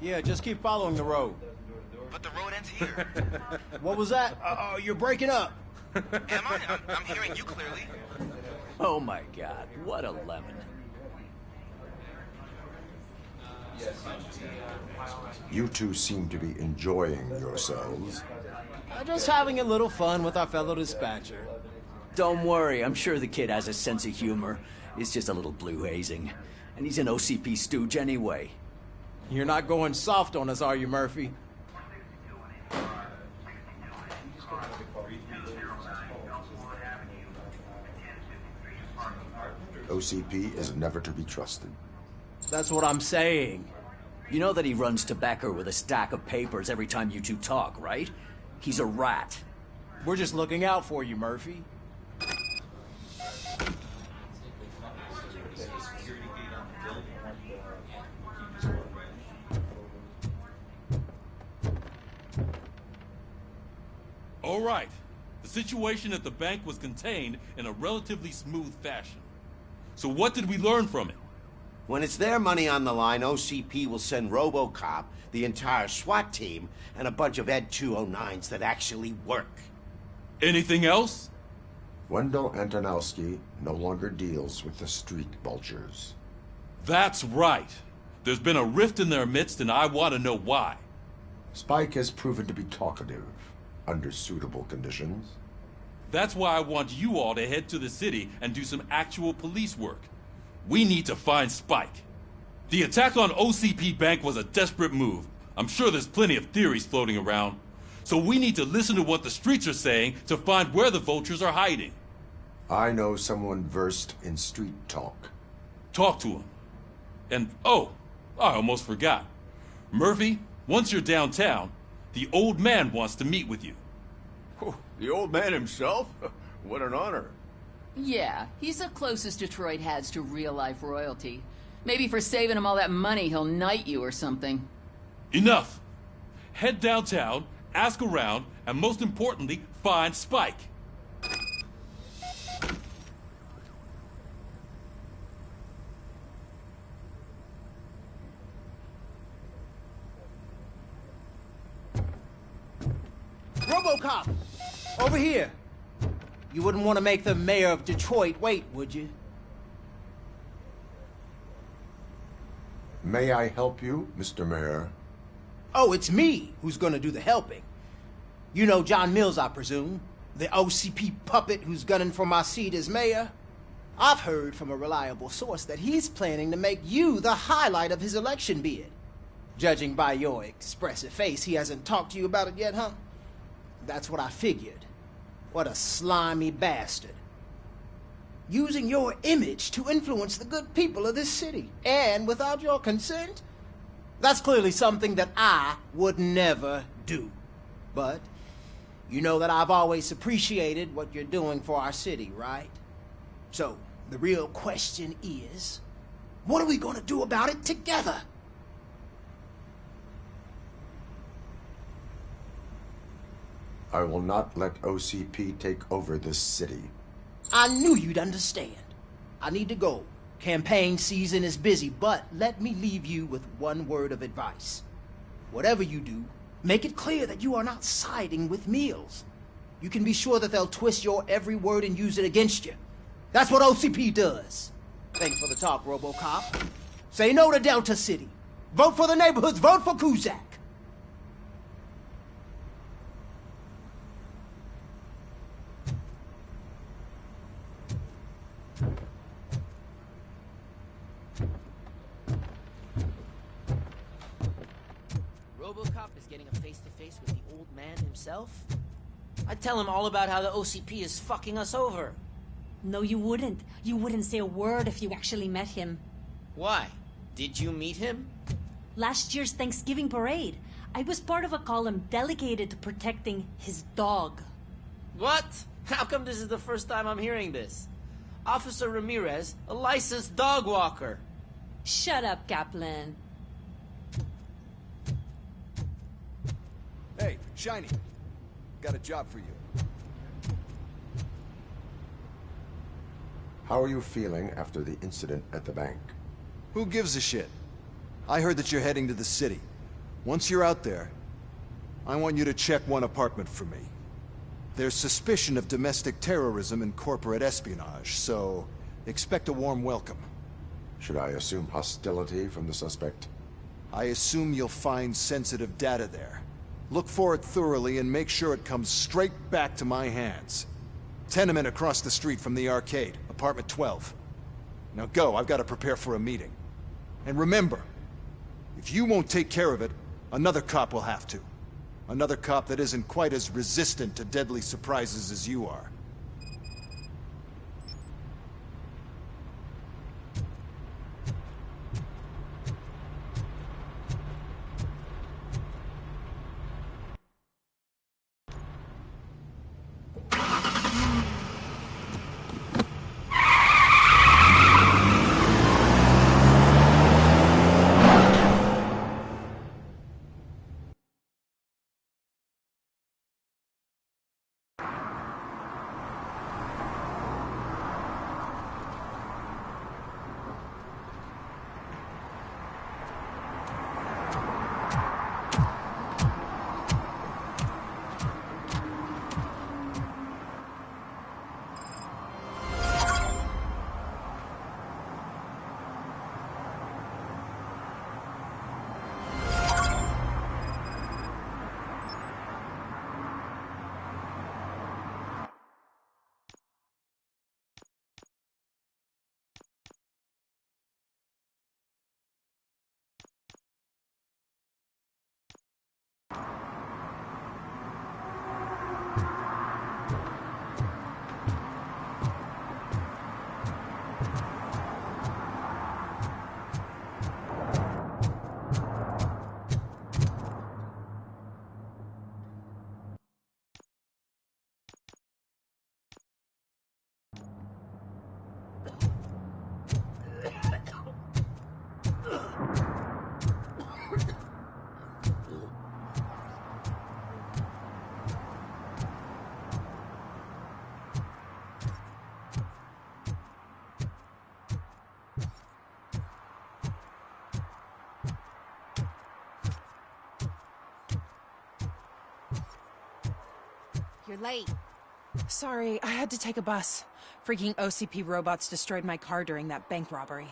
Yeah, just keep following the road. But the road ends here. What was that? You're breaking up. Am I? I'm hearing you clearly. Oh my god, what a lemon. You two seem to be enjoying yourselves. Just having a little fun with our fellow dispatcher. Don't worry, I'm sure the kid has a sense of humor. It's just a little blue hazing. And he's an OCP stooge anyway. You're not going soft on us, are you, Murphy? OCP is never to be trusted. That's what I'm saying. You know that he runs tobacco with a stack of papers every time you two talk, right? He's a rat. We're just looking out for you, Murphy. All right. The situation at the bank was contained in a relatively smooth fashion. So what did we learn from it? When it's their money on the line, OCP will send RoboCop, the entire SWAT team, and a bunch of Ed 209s that actually work. Anything else? Wendell Antonowski no longer deals with the street vultures. That's right. There's been a rift in their midst, and I want to know why. Spike has proven to be talkative, under suitable conditions. That's why I want you all to head to the city and do some actual police work. We need to find Spike. The attack on OCP Bank was a desperate move. I'm sure there's plenty of theories floating around. So we need to listen to what the streets are saying to find where the vultures are hiding. I know someone versed in street talk. Talk to him. And, oh, I almost forgot. Murphy, once you're downtown, the old man wants to meet with you. Oh, the old man himself? What an honor. Yeah, he's the closest Detroit has to real-life royalty. Maybe for saving him all that money, he'll knight you or something. Enough! Head downtown, ask around, and most importantly, find Spike. RoboCop! Over here! You wouldn't want to make the mayor of Detroit wait, would you? May I help you, Mr. Mayor? Oh, it's me who's gonna do the helping. You know John Mills, I presume? The OCP puppet who's gunning for my seat as mayor? I've heard from a reliable source that he's planning to make you the highlight of his election bid. Judging by your expressive face, he hasn't talked to you about it yet, huh? That's what I figured. What a slimy bastard. Using your image to influence the good people of this city, and without your consent? That's clearly something that I would never do. But you know that I've always appreciated what you're doing for our city, right? So, the real question is, what are we gonna do about it together? I will not let OCP take over this city. I knew you'd understand. I need to go. Campaign season is busy, but let me leave you with one word of advice. Whatever you do, make it clear that you are not siding with Mills. You can be sure that they'll twist your every word and use it against you. That's what OCP does. Thanks for the talk, RoboCop. Say no to Delta City. Vote for the neighborhoods. Vote for Kuzak. RoboCop is getting a face-to-face with the old man himself? I'd tell him all about how the OCP is fucking us over. No, you wouldn't. You wouldn't say a word if you actually met him. Why? Did you meet him? Last year's Thanksgiving parade, I was part of a column dedicated to protecting his dog. What? How come this is the first time I'm hearing this? Officer Ramirez, a licensed dog walker. Shut up, Kaplan. Hey, Shiny. Got a job for you. How are you feeling after the incident at the bank? Who gives a shit? I heard that you're heading to the city. Once you're out there, I want you to check one apartment for me. There's suspicion of domestic terrorism and corporate espionage, so expect a warm welcome. Should I assume hostility from the suspect? I assume you'll find sensitive data there. Look for it thoroughly and make sure it comes straight back to my hands. Tenement across the street from the arcade, apartment 12. Now go, I've got to prepare for a meeting. And remember, if you won't take care of it, another cop will have to. Another cop that isn't quite as resistant to deadly surprises as you are. You're late. Sorry, I had to take a bus. Freaking OCP robots destroyed my car during that bank robbery.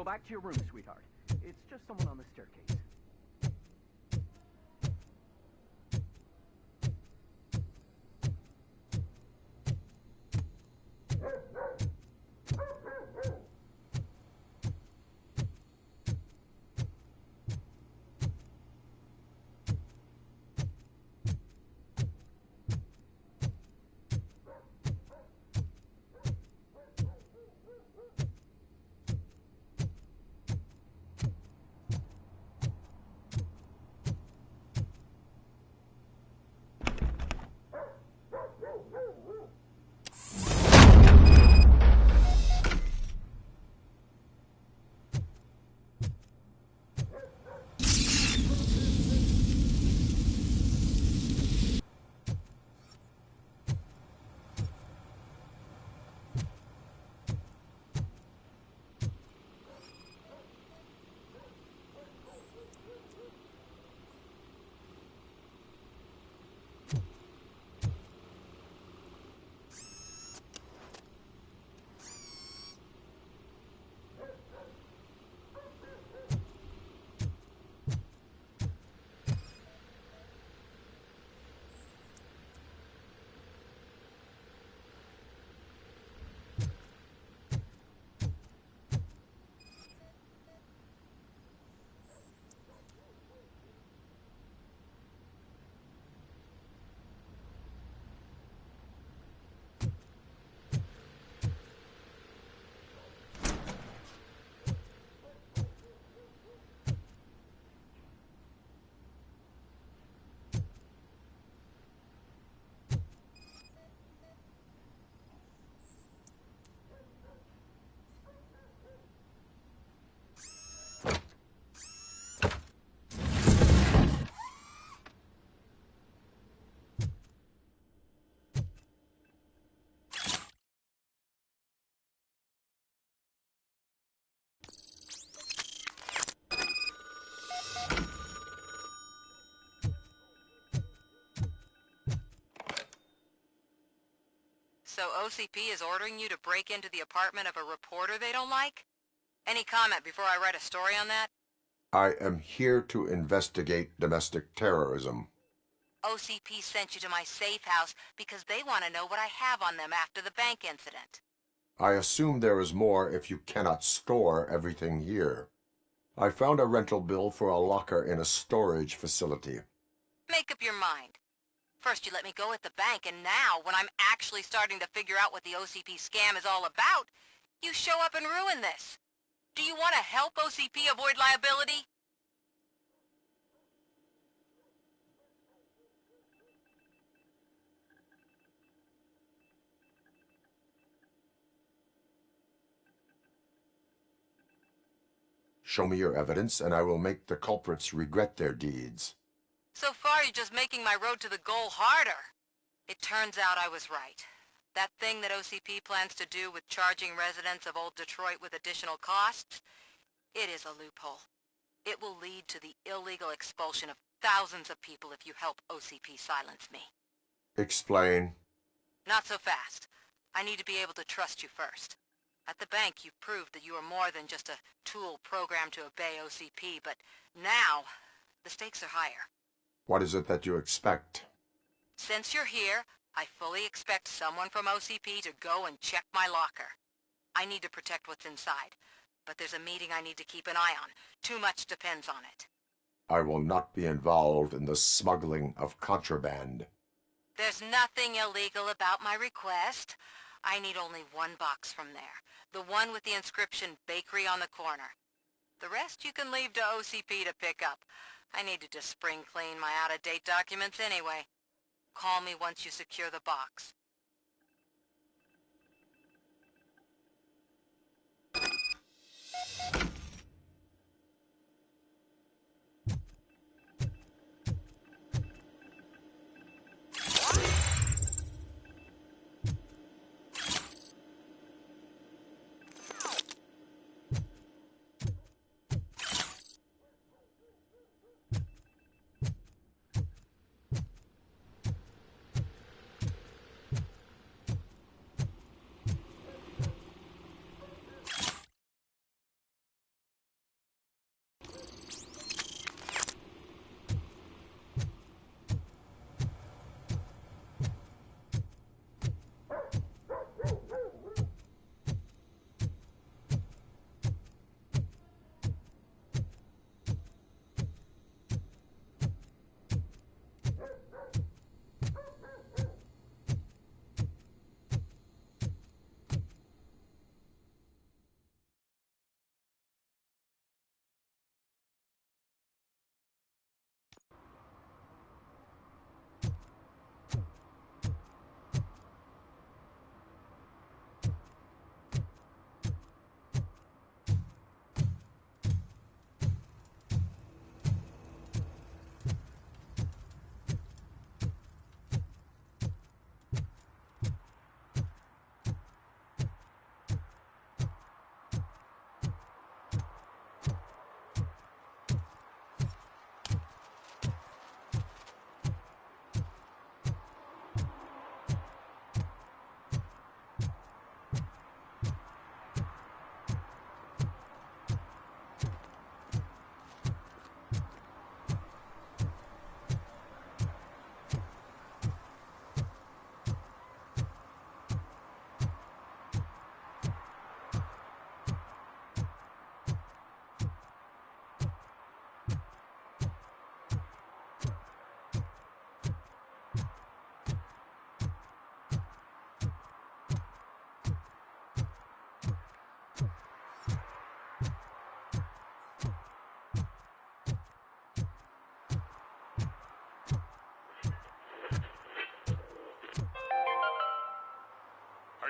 Go back to your room, sweetheart. It's just someone on the staircase. So OCP is ordering you to break into the apartment of a reporter they don't like? Any comment before I write a story on that? I am here to investigate domestic terrorism. OCP sent you to my safe house because they want to know what I have on them after the bank incident. I assume there is more if you cannot store everything here. I found a rental bill for a locker in a storage facility. Make up your mind. First you let me go at the bank, and now, when I'm actually starting to figure out what the OCP scam is all about, you show up and ruin this. Do you want to help OCP avoid liability? Show me your evidence, and I will make the culprits regret their deeds. So far, you're just making my road to the goal harder. It turns out I was right. That thing that OCP plans to do with charging residents of Old Detroit with additional costs, it is a loophole. It will lead to the illegal expulsion of thousands of people if you help OCP silence me. Explain. Not so fast. I need to be able to trust you first. At the bank, you proved that you are more than just a tool programmed to obey OCP, but now, the stakes are higher. What is it that you expect? Since you're here, I fully expect someone from OCP to go and check my locker. I need to protect what's inside, but there's a meeting I need to keep an eye on. Too much depends on it. I will not be involved in the smuggling of contraband. There's nothing illegal about my request. I need only one box from there. The one with the inscription Bakery on the corner. The rest you can leave to OCP to pick up. I need to just spring clean my out-of-date documents anyway. Call me once you secure the box.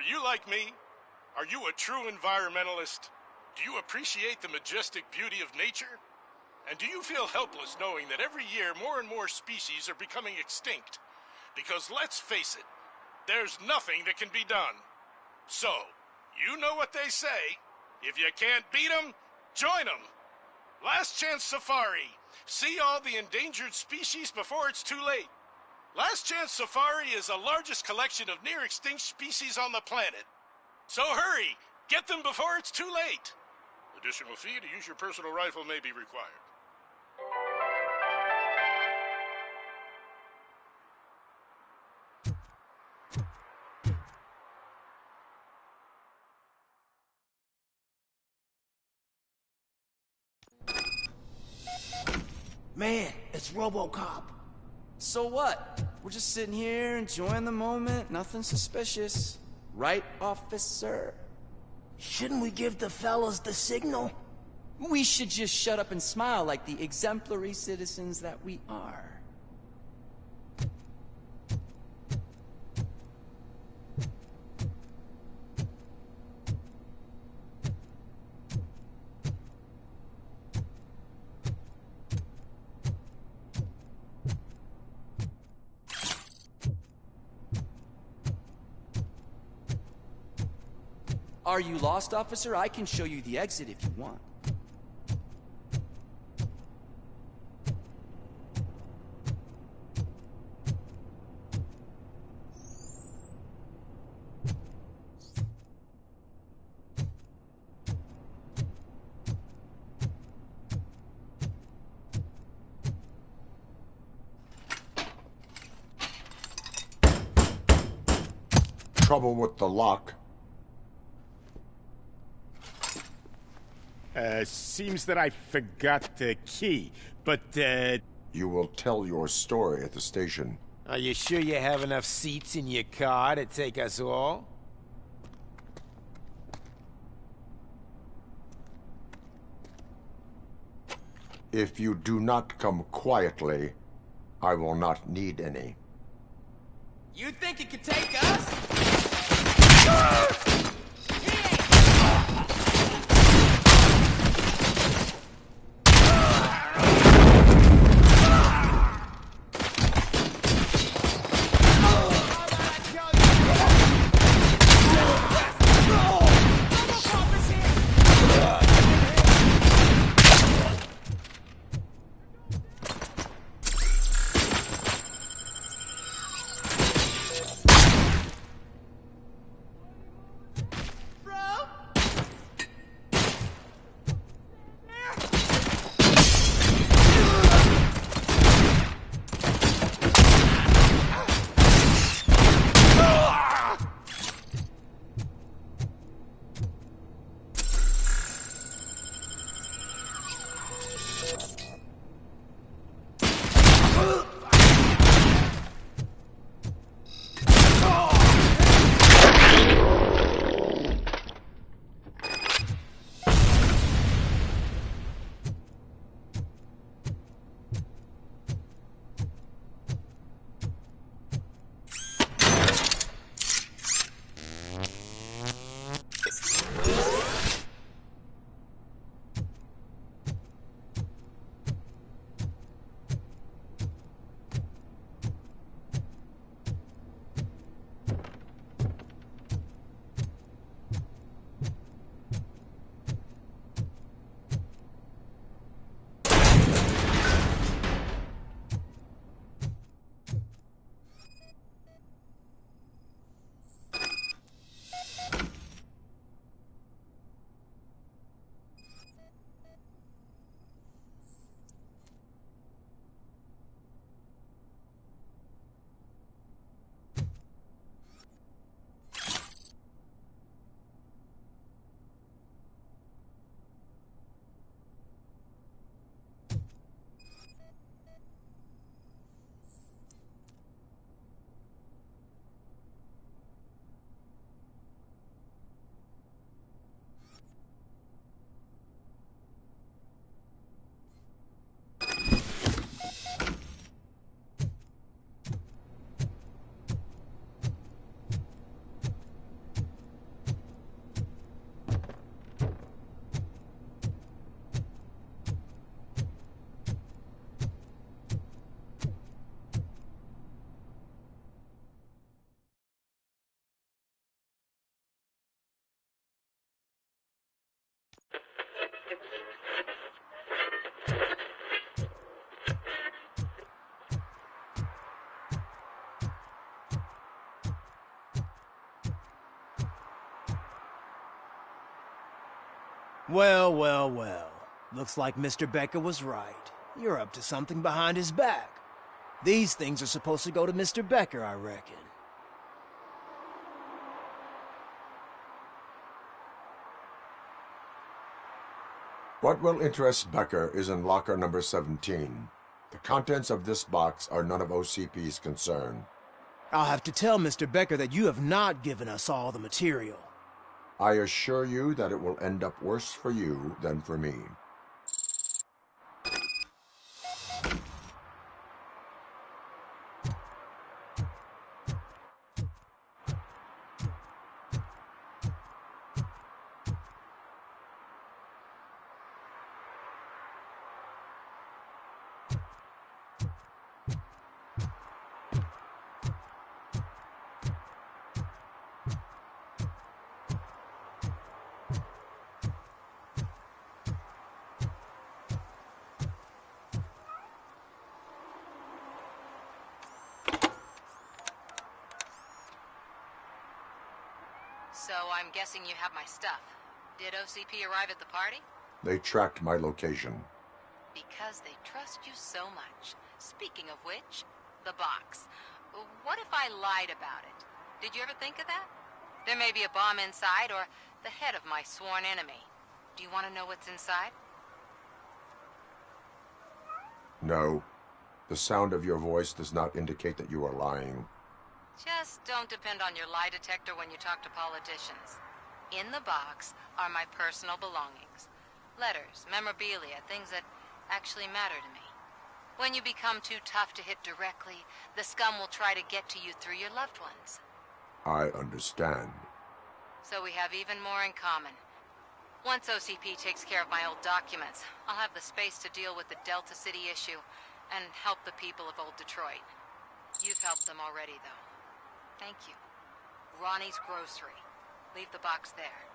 Are you like me? Are you a true environmentalist? Do you appreciate the majestic beauty of nature? And do you feel helpless knowing that every year more and more species are becoming extinct? Because let's face it, there's nothing that can be done. So, you know what they say. If you can't beat 'em, join 'em. Last Chance Safari. See all the endangered species before it's too late. Last Chance Safari is the largest collection of near-extinct species on the planet. So hurry! Get them before it's too late! Additional fee to use your personal rifle may be required. Man, it's RoboCop. So what? We're just sitting here enjoying the moment, nothing suspicious. Right, officer? Shouldn't we give the fellas the signal? We should just shut up and smile like the exemplary citizens that we are. Are you lost, officer? I can show you the exit if you want. Trouble with the lock. Seems that I forgot the key, but, You will tell your story at the station. Are you sure you have enough seats in your car to take us all? If you do not come quietly, I will not need any. You think it could take us? Well, well, well. Looks like Mr. Becker was right. You're up to something behind his back. These things are supposed to go to Mr. Becker, I reckon. What will interest Becker is in locker number 17. The contents of this box are none of OCP's concern. I'll have to tell Mr. Becker that you have not given us all the material. I assure you that it will end up worse for you than for me. So I'm guessing you have my stuff. Did OCP arrive at the party? They tracked my location. Because they trust you so much. Speaking of which, the box. What if I lied about it? Did you ever think of that? There may be a bomb inside, or the head of my sworn enemy. Do you want to know what's inside? No. The sound of your voice does not indicate that you are lying. Just don't depend on your lie detector when you talk to politicians. In the box are my personal belongings. Letters, memorabilia, things that actually matter to me. When you become too tough to hit directly, the scum will try to get to you through your loved ones. I understand. So we have even more in common. Once OCP takes care of my old documents, I'll have the space to deal with the Delta City issue and help the people of Old Detroit. You've helped them already, though. Thank you. Ronnie's Grocery. Leave the box there.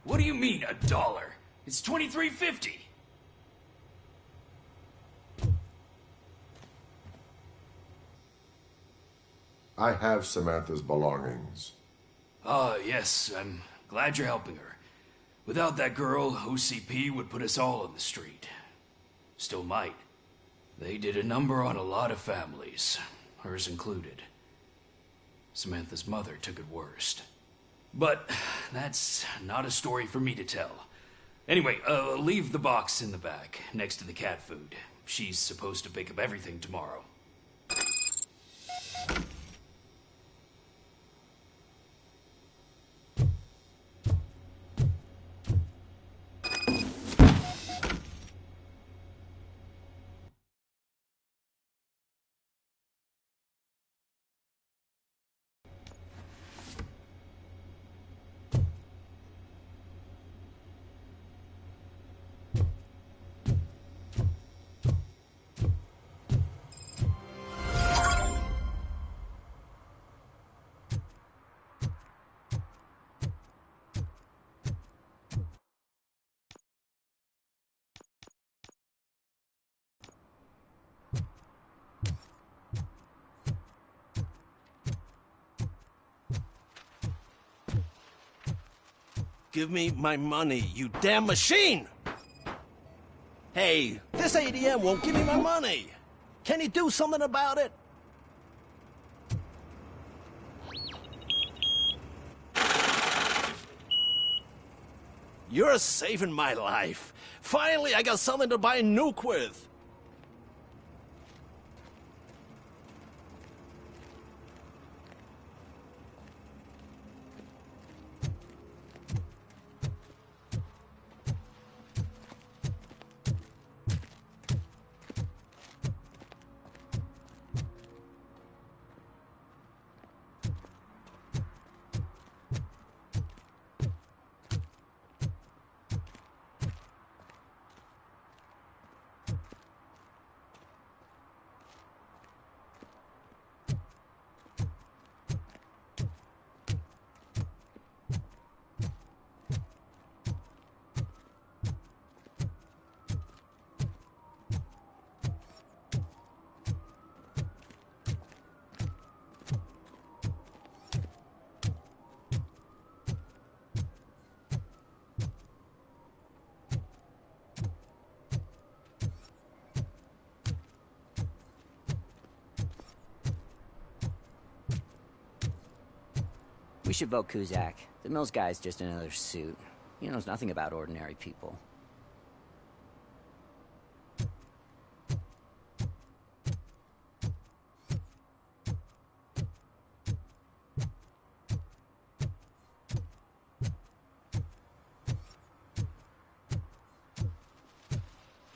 What do you mean, $1? It's $23.50. I have Samantha's belongings. Ah, yes, I'm glad you're helping her. Without that girl, OCP would put us all on the street. Still might. They did a number on a lot of families, hers included. Samantha's mother took it worst. But that's not a story for me to tell. Anyway, leave the box in the back, next to the cat food. She's supposed to pick up everything tomorrow. Give me my money, you damn machine! Hey, this ADM won't give me my money! Can you do something about it? You're saving my life. Finally, I got something to buy a nuke with. We should vote Kuzak. The Mills guy's just another suit. He knows nothing about ordinary people.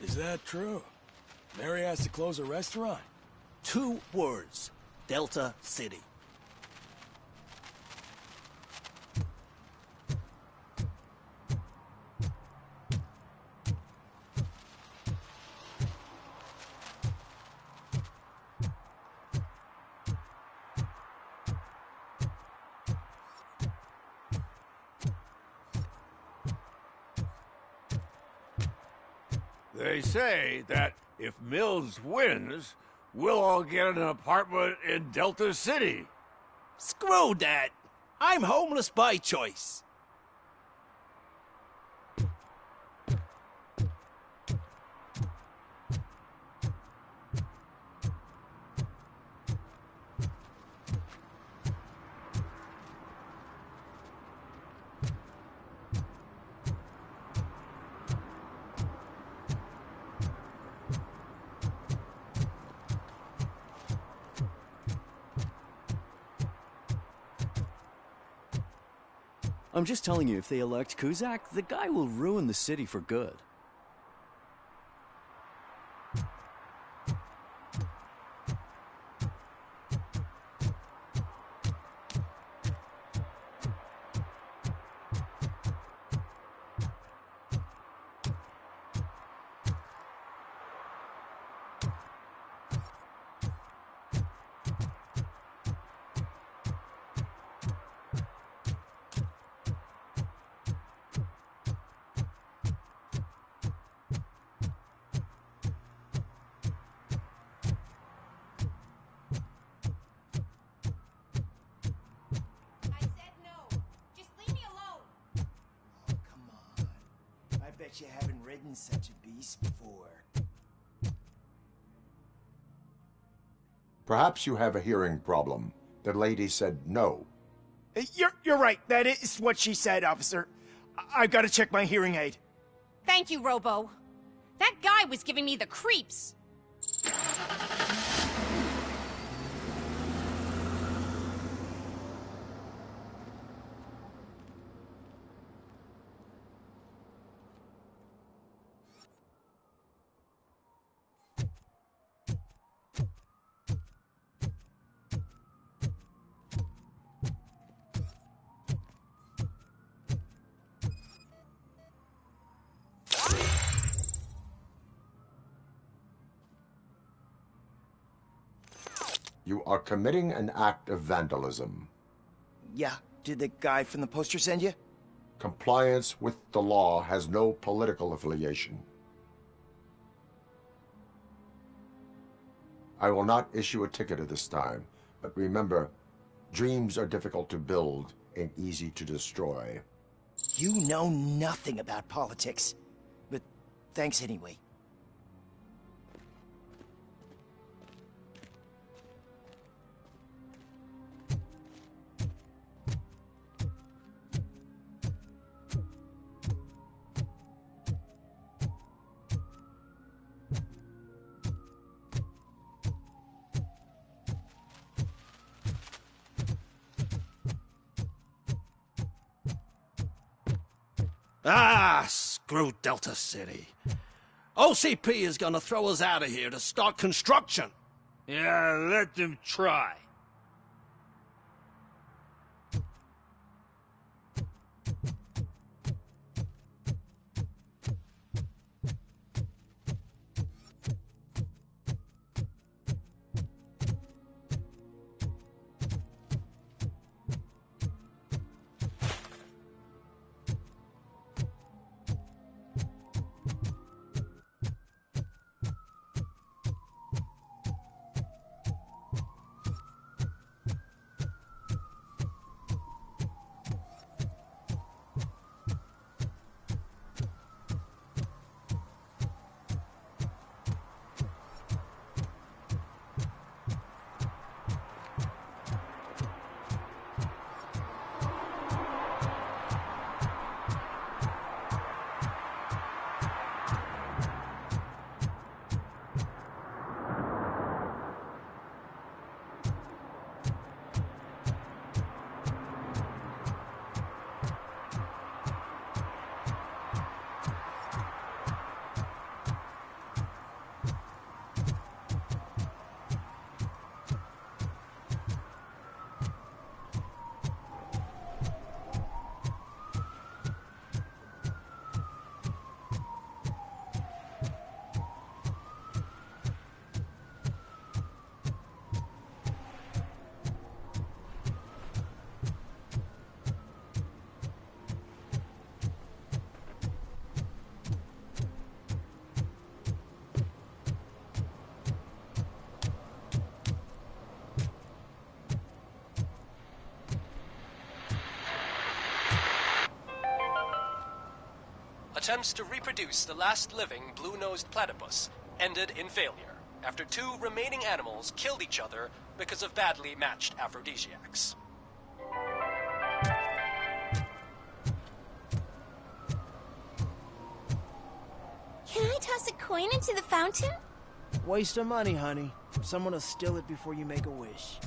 Is that true? Mary has to close a restaurant? 2 words. Delta City. They say that if Mills wins, we'll all get an apartment in Delta City. Screw that! I'm homeless by choice. I'm just telling you, if they elect Kuzak, the guy will ruin the city for good. You haven't ridden such a beast before. Perhaps you have a hearing problem. The lady said no. You're right. That is what she said, officer. I've got to check my hearing aid. Thank you, Robo. That guy was giving me the creeps. You are committing an act of vandalism. Yeah, did the guy from the poster send you? Compliance with the law has no political affiliation. I will not issue a ticket at this time, but remember, dreams are difficult to build and easy to destroy. You know nothing about politics, but thanks anyway. Ah, screw Delta City. OCP is gonna throw us out of here to start construction. Yeah, let them try. Attempts to reproduce the last living blue-nosed platypus ended in failure after 2 remaining animals killed each other because of badly matched aphrodisiacs. Can I toss a coin into the fountain? Waste of money, honey. Someone will steal it before you make a wish.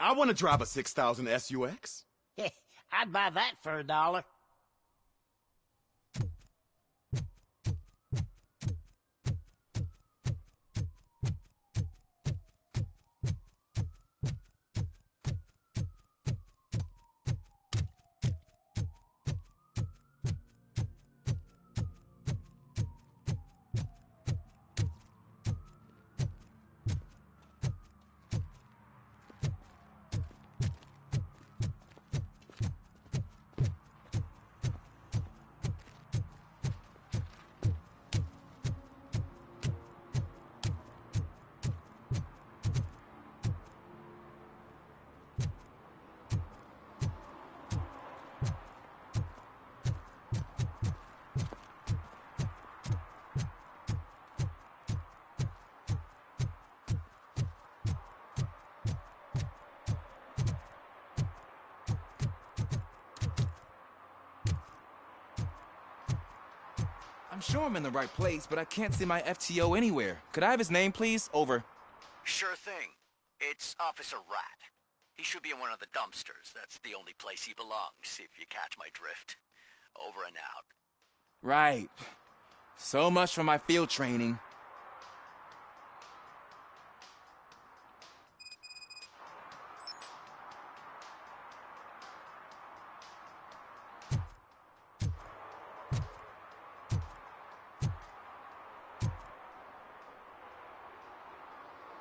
I want to drive a 6000 SUX. I'd buy that for $1. I'm sure I'm in the right place, but I can't see my FTO anywhere. Could I have his name, please? Over. Sure thing. It's Officer Rat. He should be in one of the dumpsters. That's the only place he belongs, if you catch my drift. Over and out. Right. So much for my field training.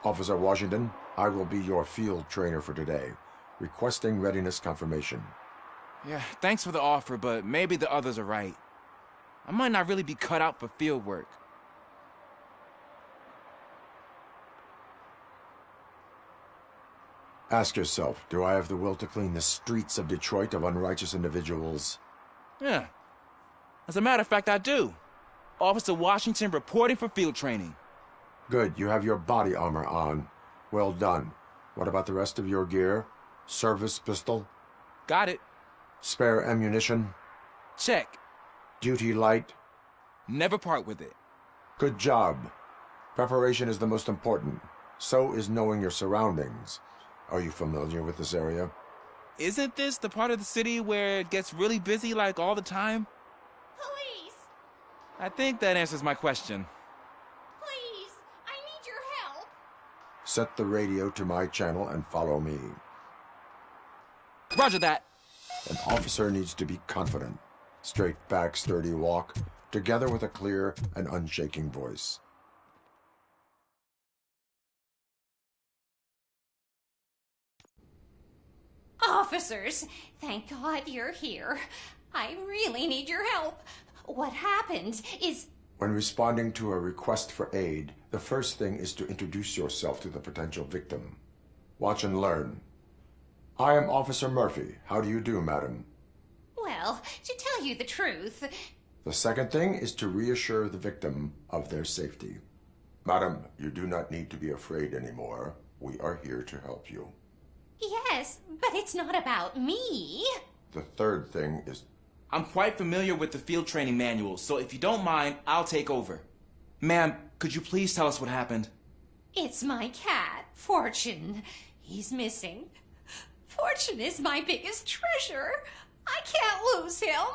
Officer Washington, I will be your field trainer for today. Requesting readiness confirmation. Yeah, thanks for the offer, but maybe the others are right. I might not really be cut out for field work. Ask yourself, do I have the will to clean the streets of Detroit of unrighteous individuals? Yeah. As a matter of fact, I do. Officer Washington reporting for field training. Good, you have your body armor on. Well done. What about the rest of your gear? Service pistol? Got it. Spare ammunition? Check. Duty light? Never part with it. Good job. Preparation is the most important. So is knowing your surroundings. Are you familiar with this area? Isn't this the part of the city where it gets really busy like all the time? Police! I think that answers my question. Please, I need your help. Set the radio to my channel and follow me. Roger that. An officer needs to be confident. Straight back, sturdy walk, together with a clear and unshaking voice. Officers, thank God you're here. I really need your help. What happened is... When responding to a request for aid, the first thing is to introduce yourself to the potential victim. Watch and learn. I am Officer Murphy. How do you do, madam? Well, to tell you the truth... The second thing is to reassure the victim of their safety. Madam, you do not need to be afraid anymore. We are here to help you. Yes, but it's not about me. The third thing is... I'm quite familiar with the field training manual, so if you don't mind, I'll take over. Ma'am, could you please tell us what happened? It's my cat, Fortune. He's missing. Fortune is my biggest treasure. I can't lose him.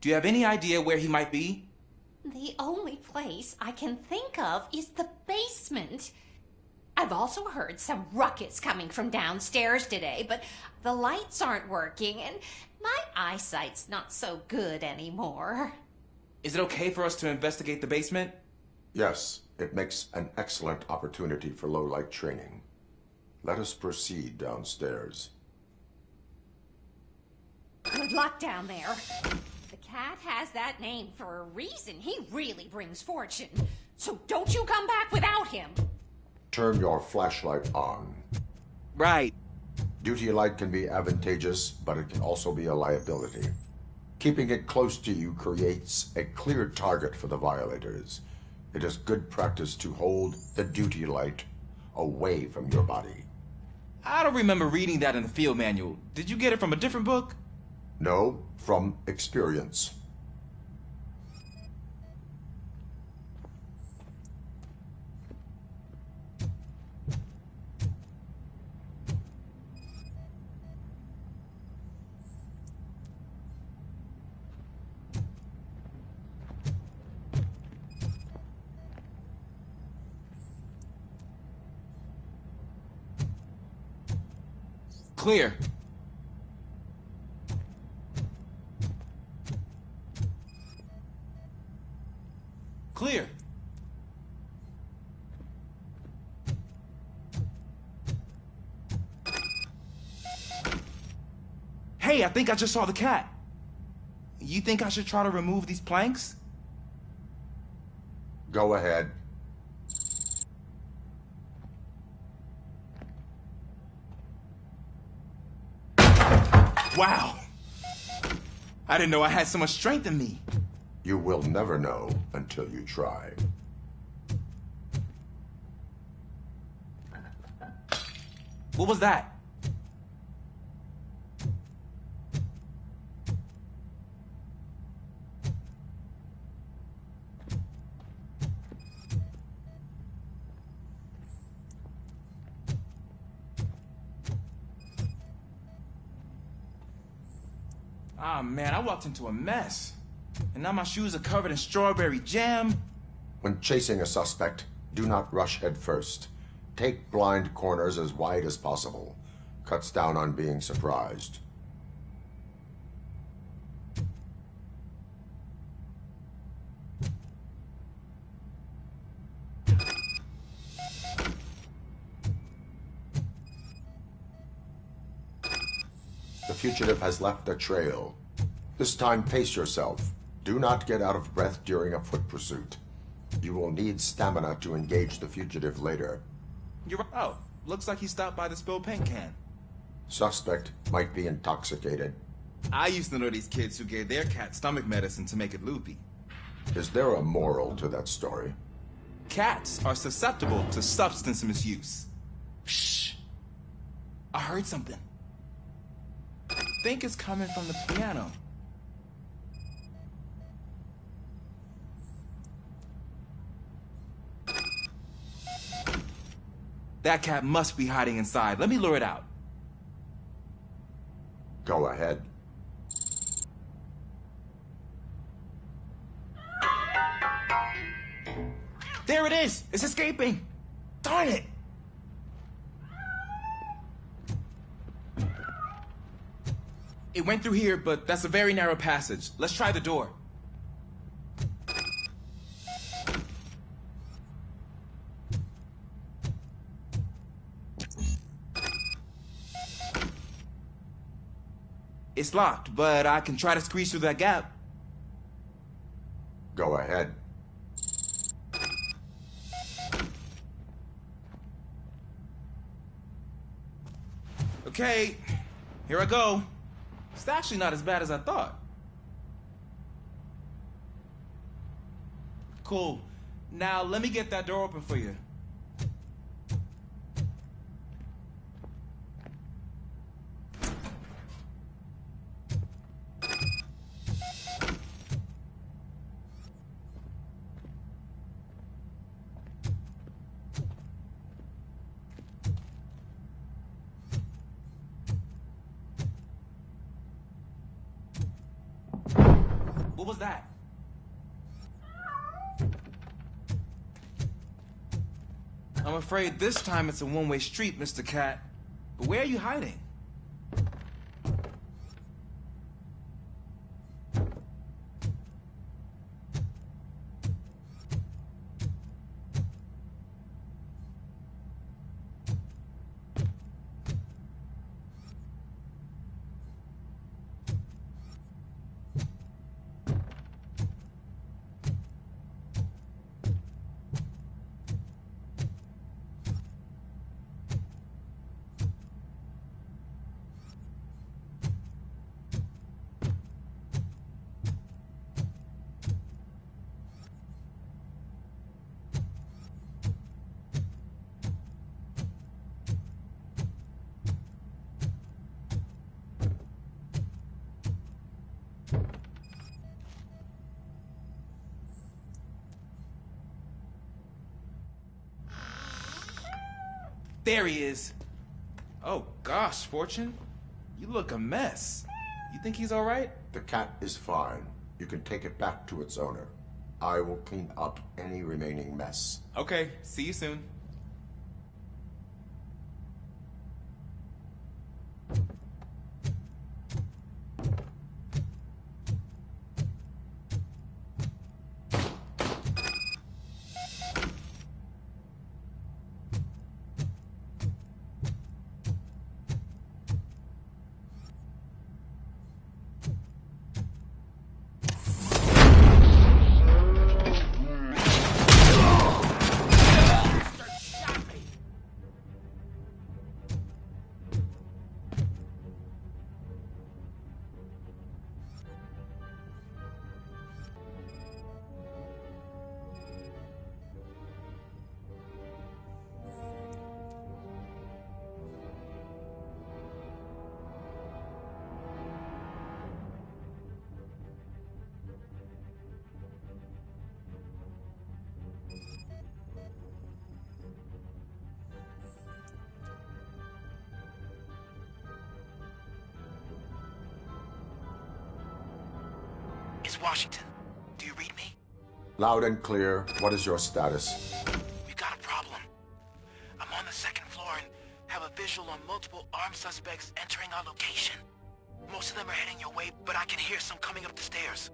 Do you have any idea where he might be? The only place I can think of is the basement. I've also heard some ruckus coming from downstairs today, but the lights aren't working and my eyesight's not so good anymore. Is it okay for us to investigate the basement? Yes, it makes an excellent opportunity for low-light training. Let us proceed downstairs. Good luck down there. The cat has that name for a reason. He really brings fortune. So don't you come back without him. Turn your flashlight on. Right. Duty light can be advantageous, but it can also be a liability. Keeping it close to you creates a clear target for the violators. It is good practice to hold the duty light away from your body. I don't remember reading that in the field manual. Did you get it from a different book? No, from experience. Clear. Clear. Hey, I think I just saw the cat. You think I should try to remove these planks? Go ahead. Wow. I didn't know I had so much strength in me. You will never know until you try. What was that? Ah, man, I walked into a mess. And now my shoes are covered in strawberry jam. When chasing a suspect, do not rush head first. Take blind corners as wide as possible. Cuts down on being surprised. The fugitive has left a trail. This time, pace yourself. Do not get out of breath during a foot pursuit. You will need stamina to engage the fugitive later. You're right. Oh, looks like he stopped by the spilled paint can. Suspect might be intoxicated. I used to know these kids who gave their cat stomach medicine to make it loopy. Is there a moral to that story? Cats are susceptible to substance misuse. Shh. I heard something. I think it's coming from the piano. That cat must be hiding inside. Let me lure it out. Go ahead. There it is! It's escaping! Darn it! It went through here, but that's a very narrow passage. Let's try the door. It's locked, but I can try to squeeze through that gap. Go ahead. Okay, here I go. It's actually not as bad as I thought. Cool. Now let me get that door open for you. What was that? I'm afraid this time it's a one-way street, Mr. Cat. But where are you hiding? There he is. Oh gosh, Fortune. You look a mess. You think he's all right? The cat is fine. You can take it back to its owner. I will clean up any remaining mess. Okay, see you soon. It's Washington. Do you read me? Loud and clear. What is your status? We got a problem. I'm on the second floor and have a visual on multiple armed suspects entering our location. Most of them are heading your way, but I can hear some coming up the stairs.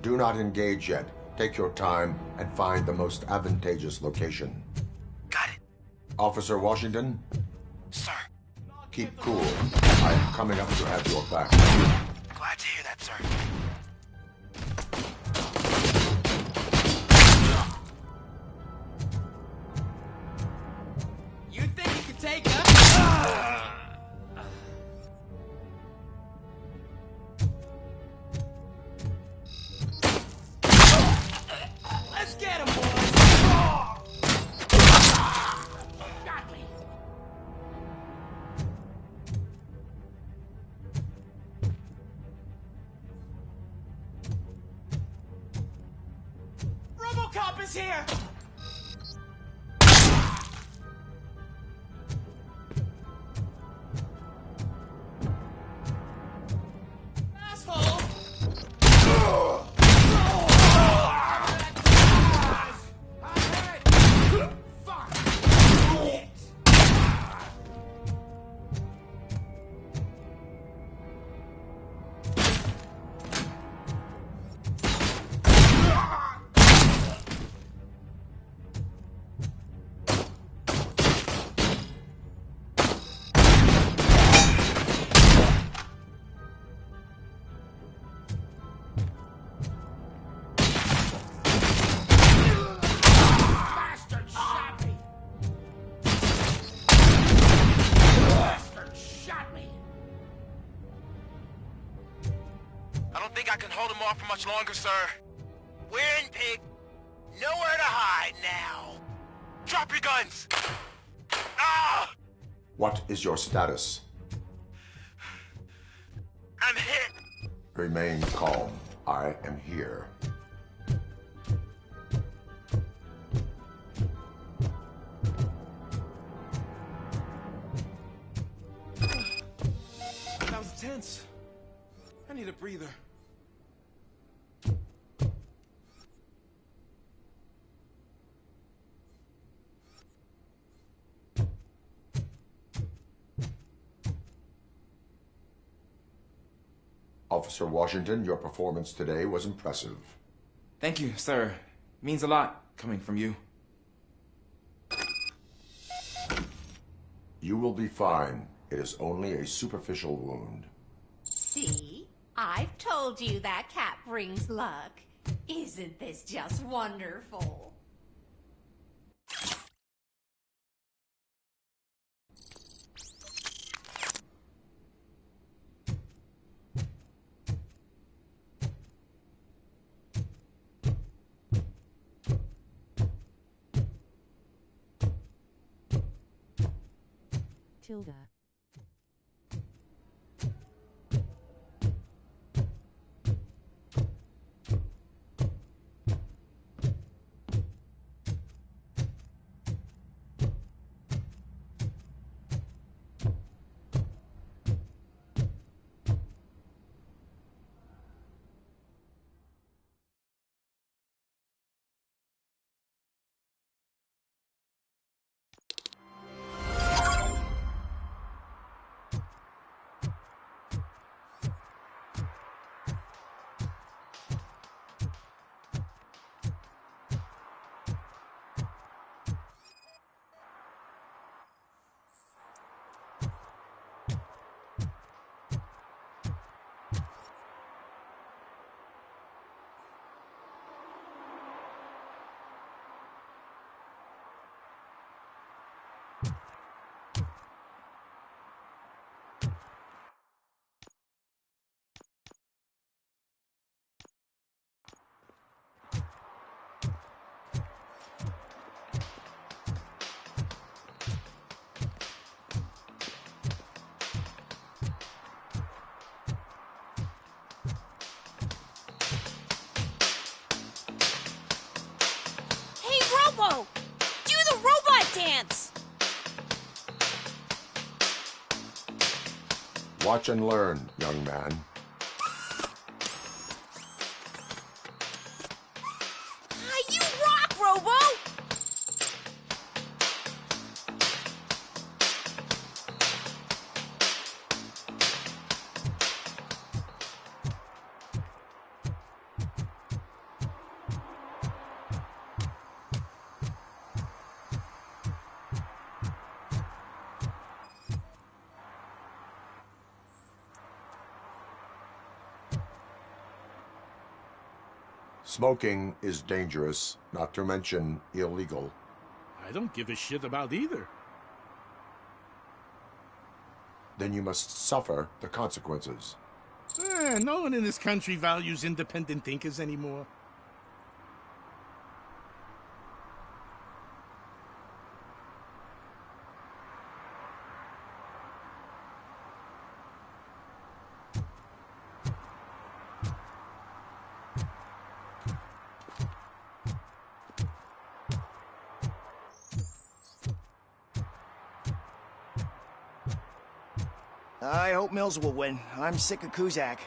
Do not engage yet. Take your time and find the most advantageous location. Got it. Officer Washington? Sir. Keep cool. I'm coming up to have your back. Glad to hear that, sir. You think you can take us? Let's get him, boys! Got me. RoboCop is here! Asshole! I don't think I can hold him off for much longer, sir. We're in, pig. Nowhere to hide now. Drop your guns! Ah! What is your status? I'm hit! Remain calm. I am here. That was tense. I need a breather. Officer Washington, your performance today was impressive. Thank you, sir. Means a lot coming from you. You will be fine. It is only a superficial wound. See? I've told you that cat brings luck. Isn't this just wonderful? Tilda. Robo! Do the robot dance! Watch and learn, young man. You rock, Robo! Smoking is dangerous, not to mention illegal. I don't give a shit about either. Then you must suffer the consequences. No one in this country values independent thinkers anymore. I hope Mills will win. I'm sick of Kuzak.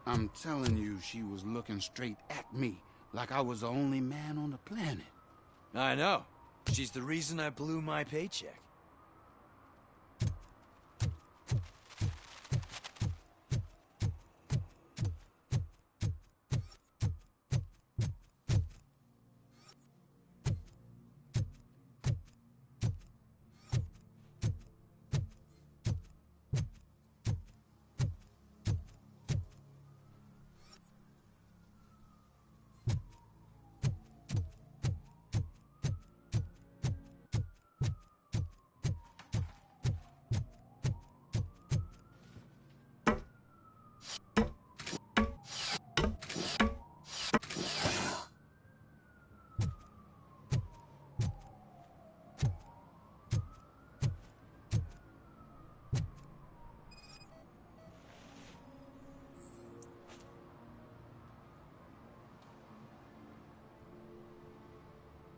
I'm telling you, she was looking straight at me, like I was the only man on the planet. I know. She's the reason I blew my paycheck.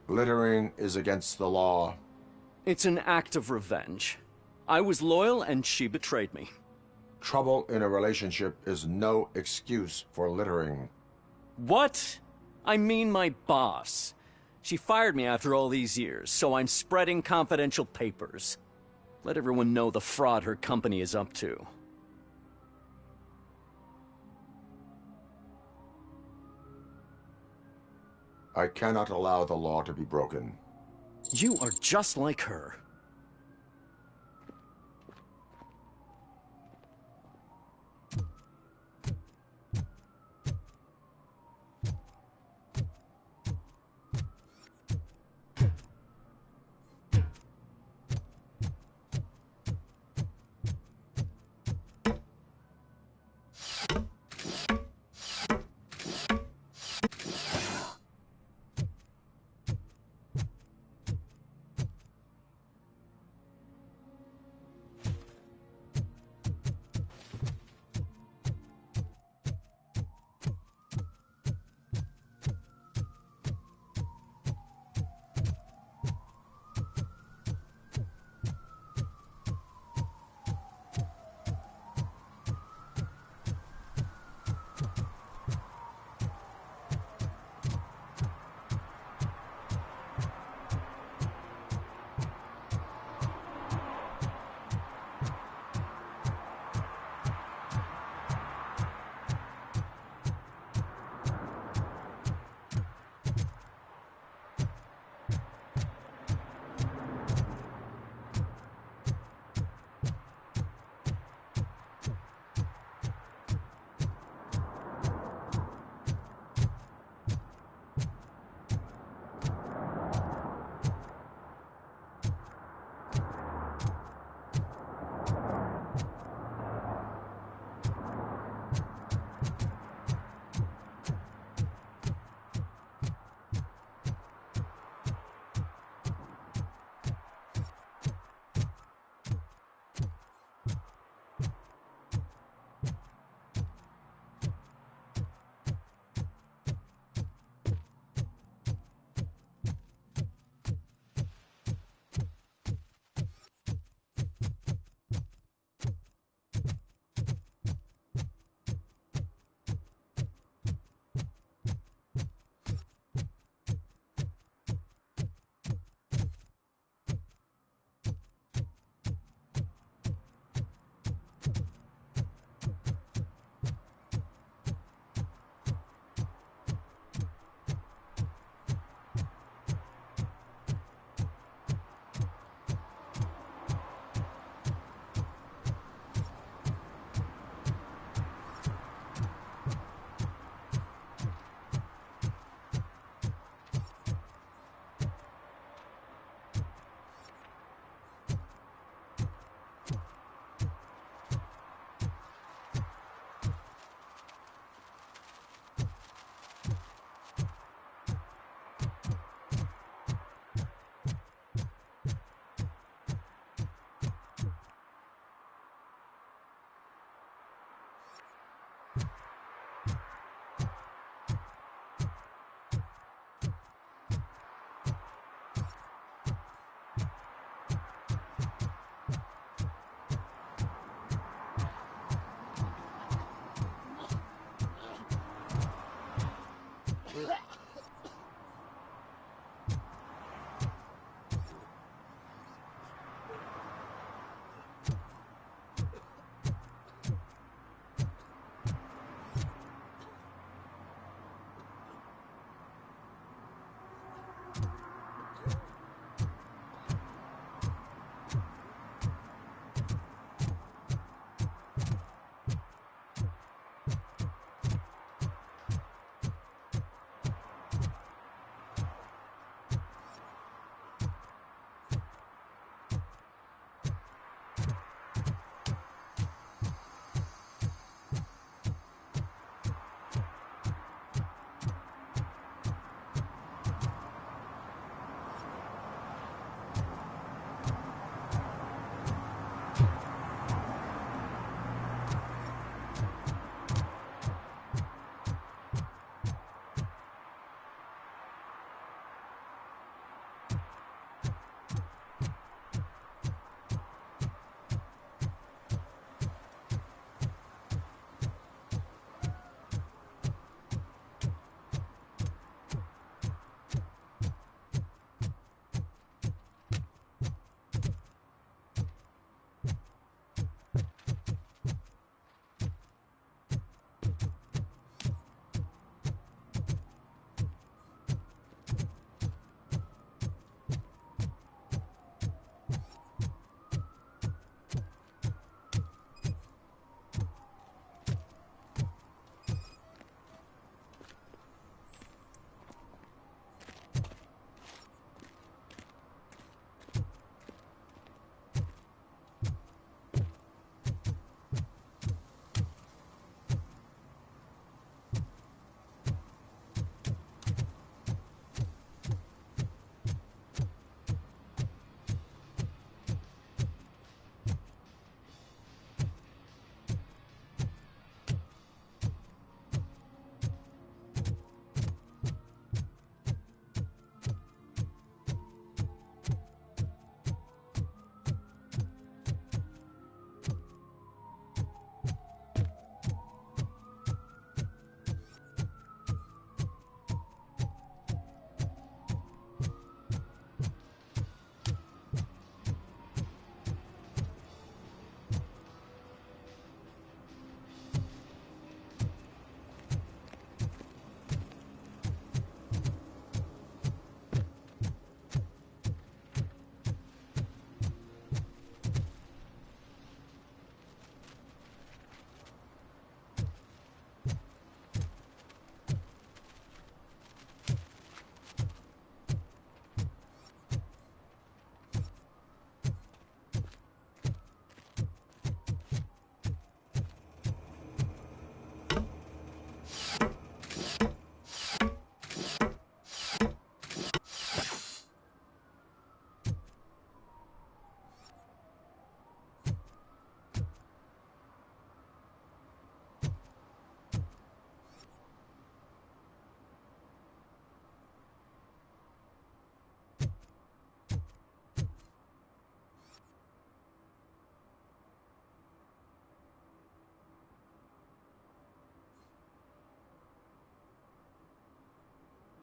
Littering is against the law. It's an act of revenge. I was loyal and she betrayed me. Trouble in a relationship is no excuse for littering. What? I mean my boss. She fired me after all these years, so I'm spreading confidential papers. Let everyone know the fraud her company is up to. I cannot allow the law to be broken. You are just like her.